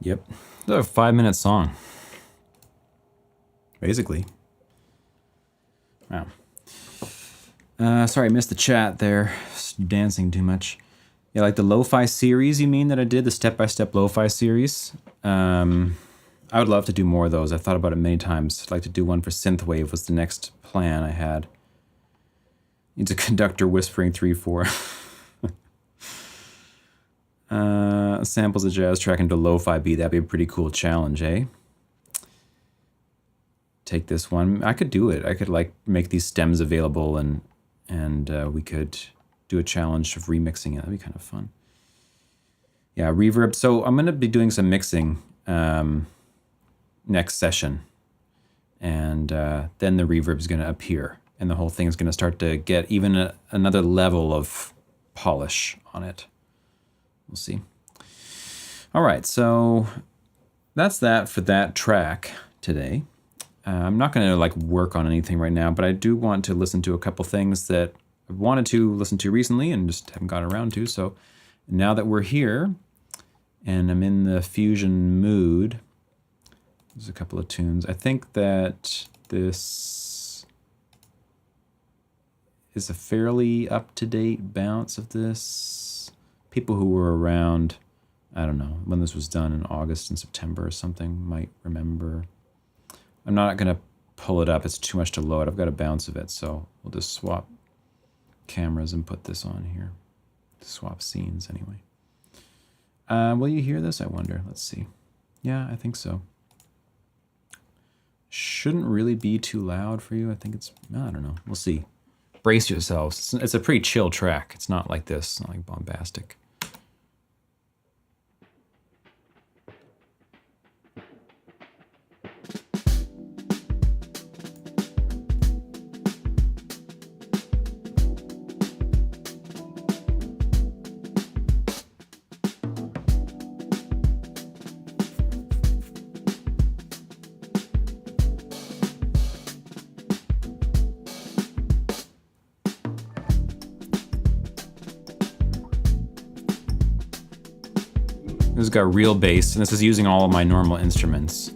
Yep. It's a 5-minute song. Basically. Wow. Sorry, I missed the chat there. Just dancing too much. Yeah, like the lo-fi series, you mean, that I did? The step-by-step lo-fi series? I would love to do more of those. I've thought about it many times. I'd like to do one for synthwave was the next plan I had. Needs a conductor whispering 3/4. Samples a jazz track into lo-fi beat. That'd be a pretty cool challenge, eh? Take this one. I could do it. I could like make these stems available and we could do a challenge of remixing it. That'd be kind of fun. Yeah, reverb. So I'm going to be doing some mixing next session. And then the reverb is going to appear. And the whole thing is going to start to get even another level of polish on it. We'll see. All right, so that's that for that track today. I'm not going to like work on anything right now, but I do want to listen to a couple things that I've wanted to listen to recently and just haven't got around to. So now that we're here and I'm in the fusion mood, there's a couple of tunes. I think that this is a fairly up-to-date bounce of this. People who were around, I don't know, when this was done in August and September or something might remember. I'm not going to pull it up. It's too much to load. I've got a bounce of it, so we'll just swap cameras and put this on here. Swap scenes, anyway. Will you hear this, I wonder? Let's see. Yeah, I think so. Shouldn't really be too loud for you. I think it's, I don't know. We'll see. Brace yourselves. It's a pretty chill track. It's not like this, it's not like bombastic. This has got real bass, and this is using all of my normal instruments.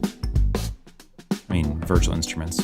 I mean, virtual instruments.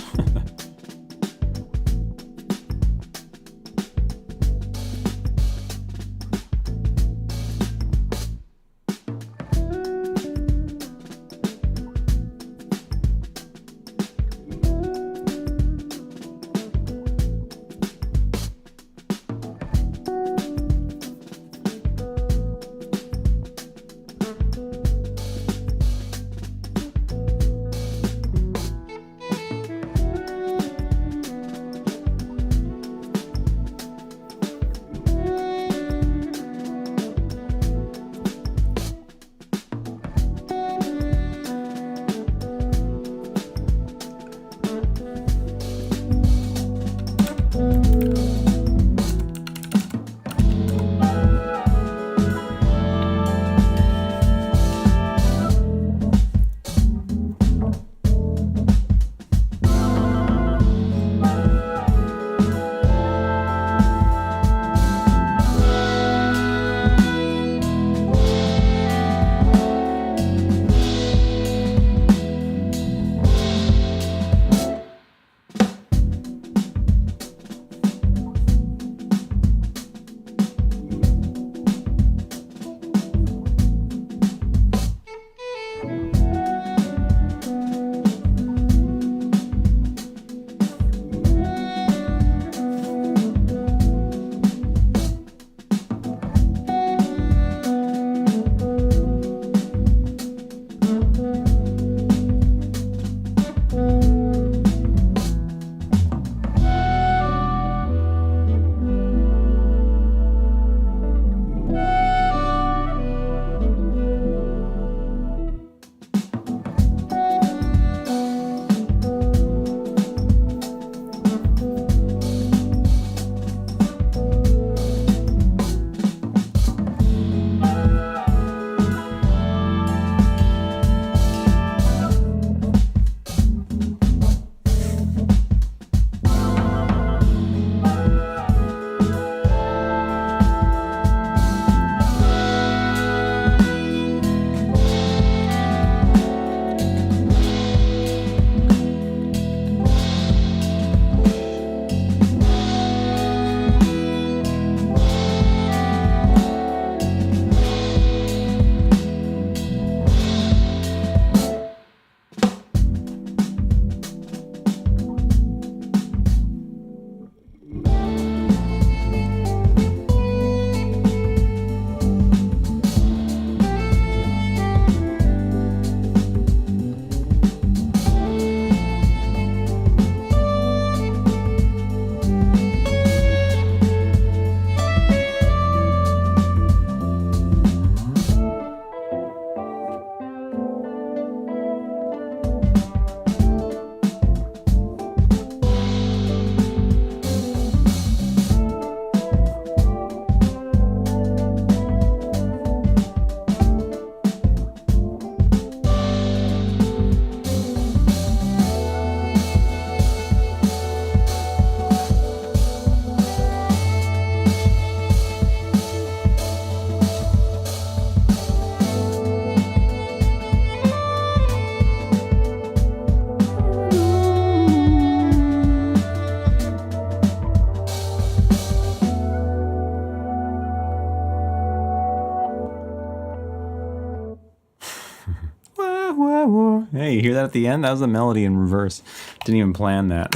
Hey, you hear that at the end? That was a melody in reverse. Didn't even plan that.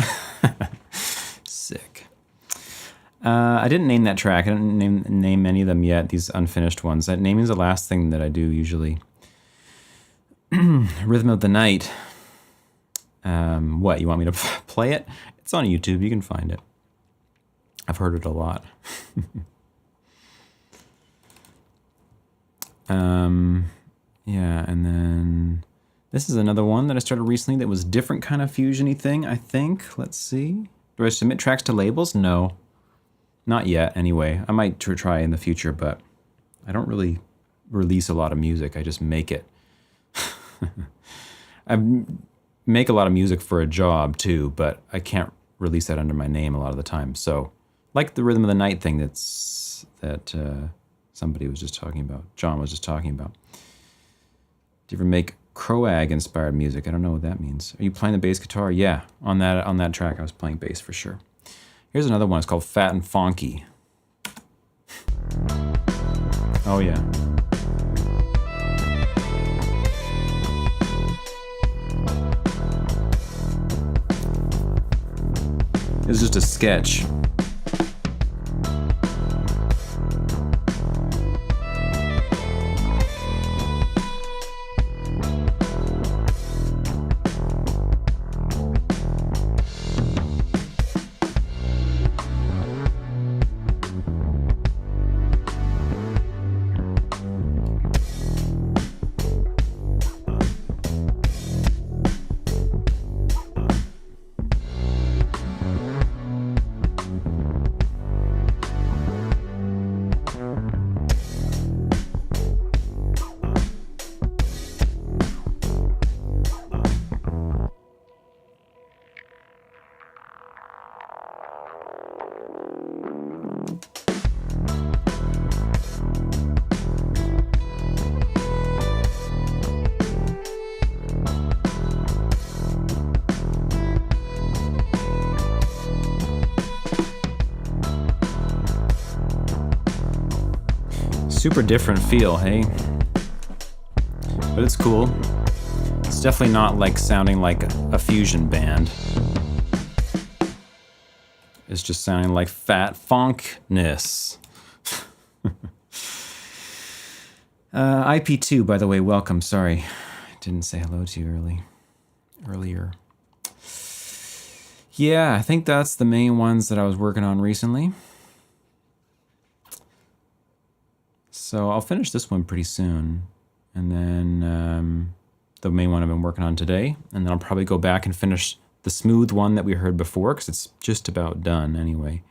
Sick. I didn't name that track. I didn't name any of them yet, these unfinished ones. That naming is the last thing that I do usually. Rhythm of the Night. What, you want me to play it? It's on YouTube. You can find it. I've heard it a lot. Yeah, and then this is another one that I started recently that was different kind of fusion-y thing, I think. Let's see. Do I submit tracks to labels? No. Not yet, anyway. I might try in the future, but I don't really release a lot of music. I just make it. I make a lot of music for a job, too, but I can't release that under my name a lot of the time. So, like the Rhythm of the Night thing that somebody was just talking about. John was just talking about. Do you ever make Croag-inspired music? I don't know what that means. Are you playing the bass guitar? Yeah, on that track I was playing bass for sure. Here's another one. It's called Fat and Funky. Oh yeah. It's just a sketch. Super different feel, hey? But it's cool. It's definitely not like sounding like a fusion band. It's just sounding like fat funkness. IP2, by the way, welcome. Sorry, I didn't say hello to you earlier. Yeah, I think that's the main ones that I was working on recently. So I'll finish this one pretty soon, and then the main one I've been working on today, and then I'll probably go back and finish the smooth one that we heard before, because it's just about done anyway.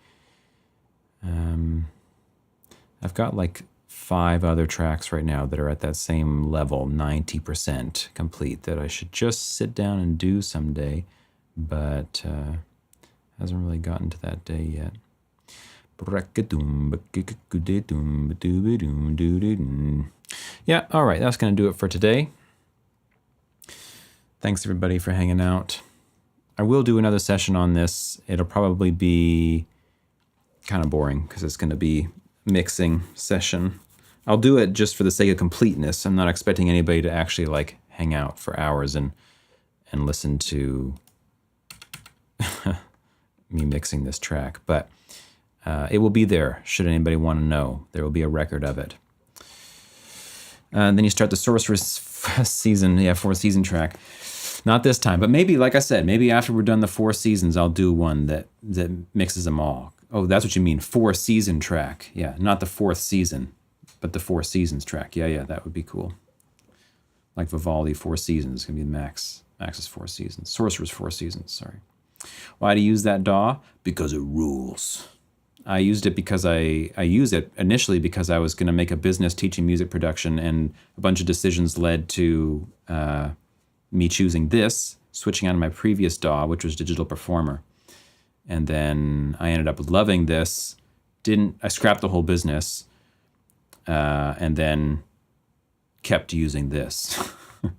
I've got like 5 other tracks right now that are at that same level, 90% complete, that I should just sit down and do someday, but hasn't really gotten to that day yet. Yeah, all right, that's going to do it for today. Thanks, everybody, for hanging out. I will do another session on this. It'll probably be kind of boring because it's going to be mixing session. I'll do it just for the sake of completeness. I'm not expecting anybody to actually like hang out for hours and listen to me mixing this track, but it will be there should anybody want to know. There will be a record of it. Then you start the Sorceress season, 4th season track. Not this time, but maybe, like I said, maybe after we're done the 4 seasons, I'll do one that mixes them all. Oh, that's what you mean, 4 season track. Yeah, not the 4th season, but the 4 seasons track. Yeah, that would be cool. Like Vivaldi, 4 seasons. It's going to be Max's 4 seasons. Sorcerer's 4 seasons, sorry. Why do you use that DAW? Because it rules. I used it because I used it initially because I was going to make a business teaching music production, and a bunch of decisions led to me choosing this, switching out of my previous DAW, which was Digital Performer. And then I ended up loving this. I scrapped the whole business, and then kept using this. Do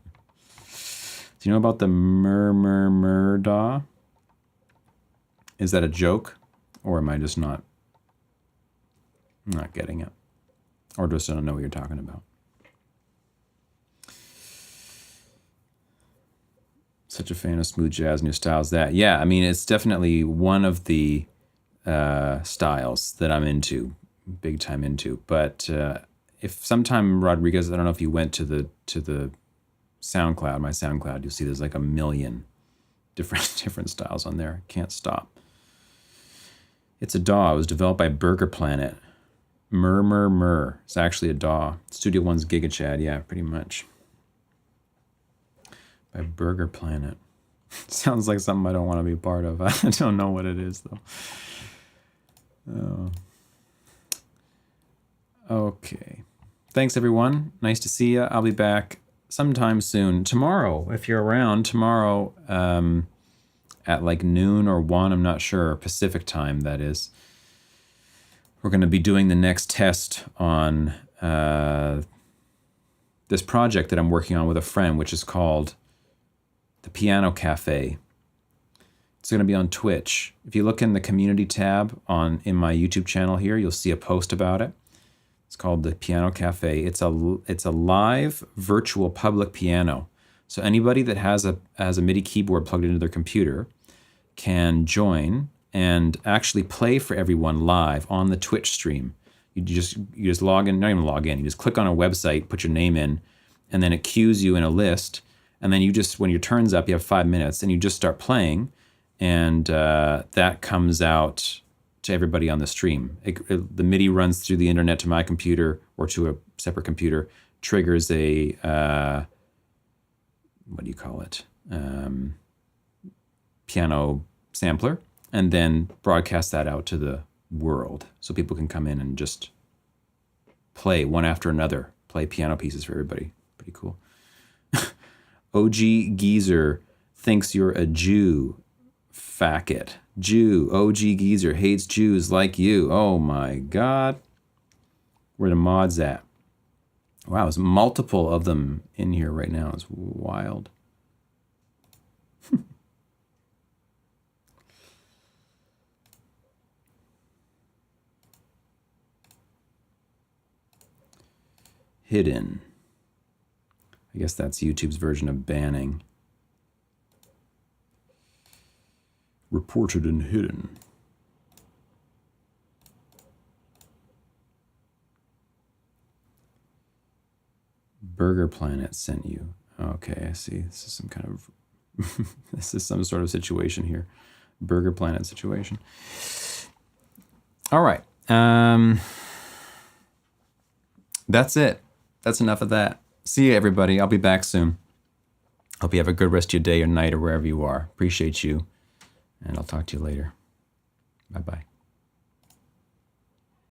you know about the mur DAW? Is that a joke? Or am I just not getting it? Or just don't know what you're talking about? Such a fan of smooth jazz, new styles. That, yeah, I mean, it's definitely one of the styles that I'm into, big time into. But if sometime, Rodriguez, I don't know if you went to the SoundCloud, my SoundCloud, you'll see there's like a million different styles on there. Can't stop. It's a DAW. It was developed by Burger Planet. Mur. It's actually a DAW. Studio One's GigaChad, yeah, pretty much. By Burger Planet. Sounds like something I don't want to be part of. I don't know what it is, though. Oh. Okay. Thanks, everyone. Nice to see you. I'll be back sometime soon. Tomorrow, if you're around, tomorrow at like noon or 1, I'm not sure, Pacific time, that is. We're going to be doing the next test on this project that I'm working on with a friend, which is called The Piano Cafe. It's going to be on Twitch. If you look in the community tab in my YouTube channel here, you'll see a post about it. It's called The Piano Cafe. It's a live virtual public piano. So anybody that has a MIDI keyboard plugged into their computer can join and actually play for everyone live on the Twitch stream. You just log in, not even log in, you just click on a website, put your name in, and then it queues you in a list. And then you just, when your turn's up, you have 5 minutes, and you just start playing, and that comes out to everybody on the stream. The MIDI runs through the internet to my computer or to a separate computer, triggers a, what do you call it? Piano sampler, and then broadcast that out to the world. So people can come in and just play one after another, play piano pieces for everybody. Pretty cool. OG Geezer thinks you're a Jew. Facket. Jew. OG Geezer hates Jews like you. Oh my God. Where the mods at? Wow, there's multiple of them in here right now. It's wild. Hidden. I guess that's YouTube's version of banning. Reported and hidden. Burger Planet sent you. Okay, I see. This is some kind of this is some sort of situation here. Burger Planet situation. All right. That's it. That's enough of that. See you, everybody. I'll be back soon. Hope you have a good rest of your day or night or wherever you are. Appreciate you. And I'll talk to you later. Bye-bye.